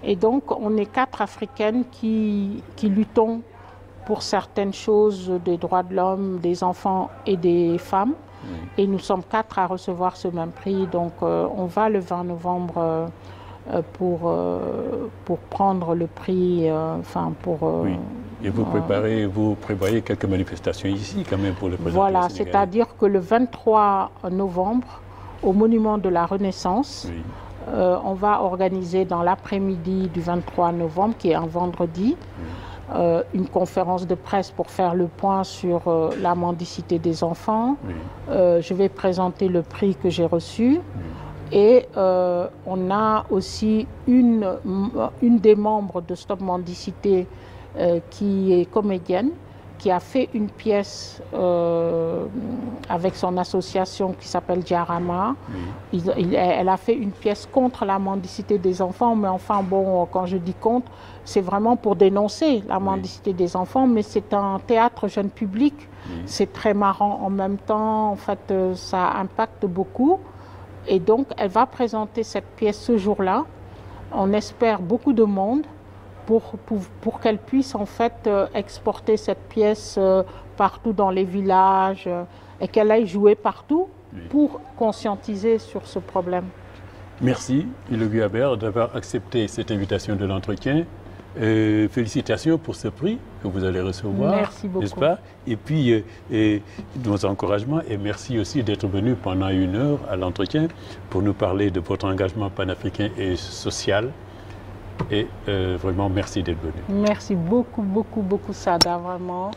Et donc, on est 4 Africaines qui luttons pour certaines choses des droits de l'homme, des enfants et des femmes. Et nous sommes 4 à recevoir ce même prix. Donc, on va le 20 novembre pour prendre le prix. Oui. Et vous prévoyez quelques manifestations ici quand même pour le présenter. Voilà, c'est-à-dire que le 23 novembre, au Monument de la Renaissance, on va organiser dans l'après-midi du 23 novembre, qui est un vendredi, une conférence de presse pour faire le point sur la mendicité des enfants. Je vais présenter le prix que j'ai reçu. Et on a aussi une des membres de Stop Mendicité qui est comédienne, qui a fait une pièce avec son association qui s'appelle Diarama. Elle a fait une pièce contre la mendicité des enfants, mais enfin bon, quand je dis contre, c'est vraiment pour dénoncer la mendicité des enfants, mais c'est un théâtre jeune public. C'est très marrant en même temps, en fait ça impacte beaucoup. Et donc elle va présenter cette pièce ce jour-là. On espère beaucoup de monde pour qu'elle puisse en fait exporter cette pièce partout dans les villages et qu'elle aille jouer partout pour conscientiser sur ce problème. Merci, Ilogu Habert, d'avoir accepté cette invitation de l'entretien. Félicitations pour ce prix que vous allez recevoir. Merci beaucoup. N'est-ce pas? Et puis, nos encouragements et merci aussi d'être venu pendant 1 heure à l'entretien pour nous parler de votre engagement panafricain et social. Et vraiment, merci d'être venu. Merci beaucoup, beaucoup, beaucoup, Sada, vraiment.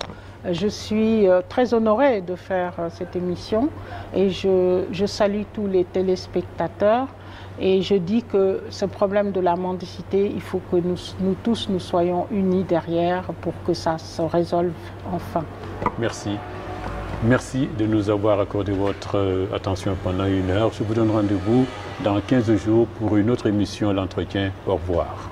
Je suis très honorée de faire cette émission et je salue tous les téléspectateurs. Et je dis que ce problème de la mendicité, il faut que nous tous nous soyons unis derrière pour que ça se résolve enfin. Merci. Merci de nous avoir accordé votre attention pendant 1 heure. Je vous donne rendez-vous dans 15 jours pour une autre émission, l'entretien. Au revoir.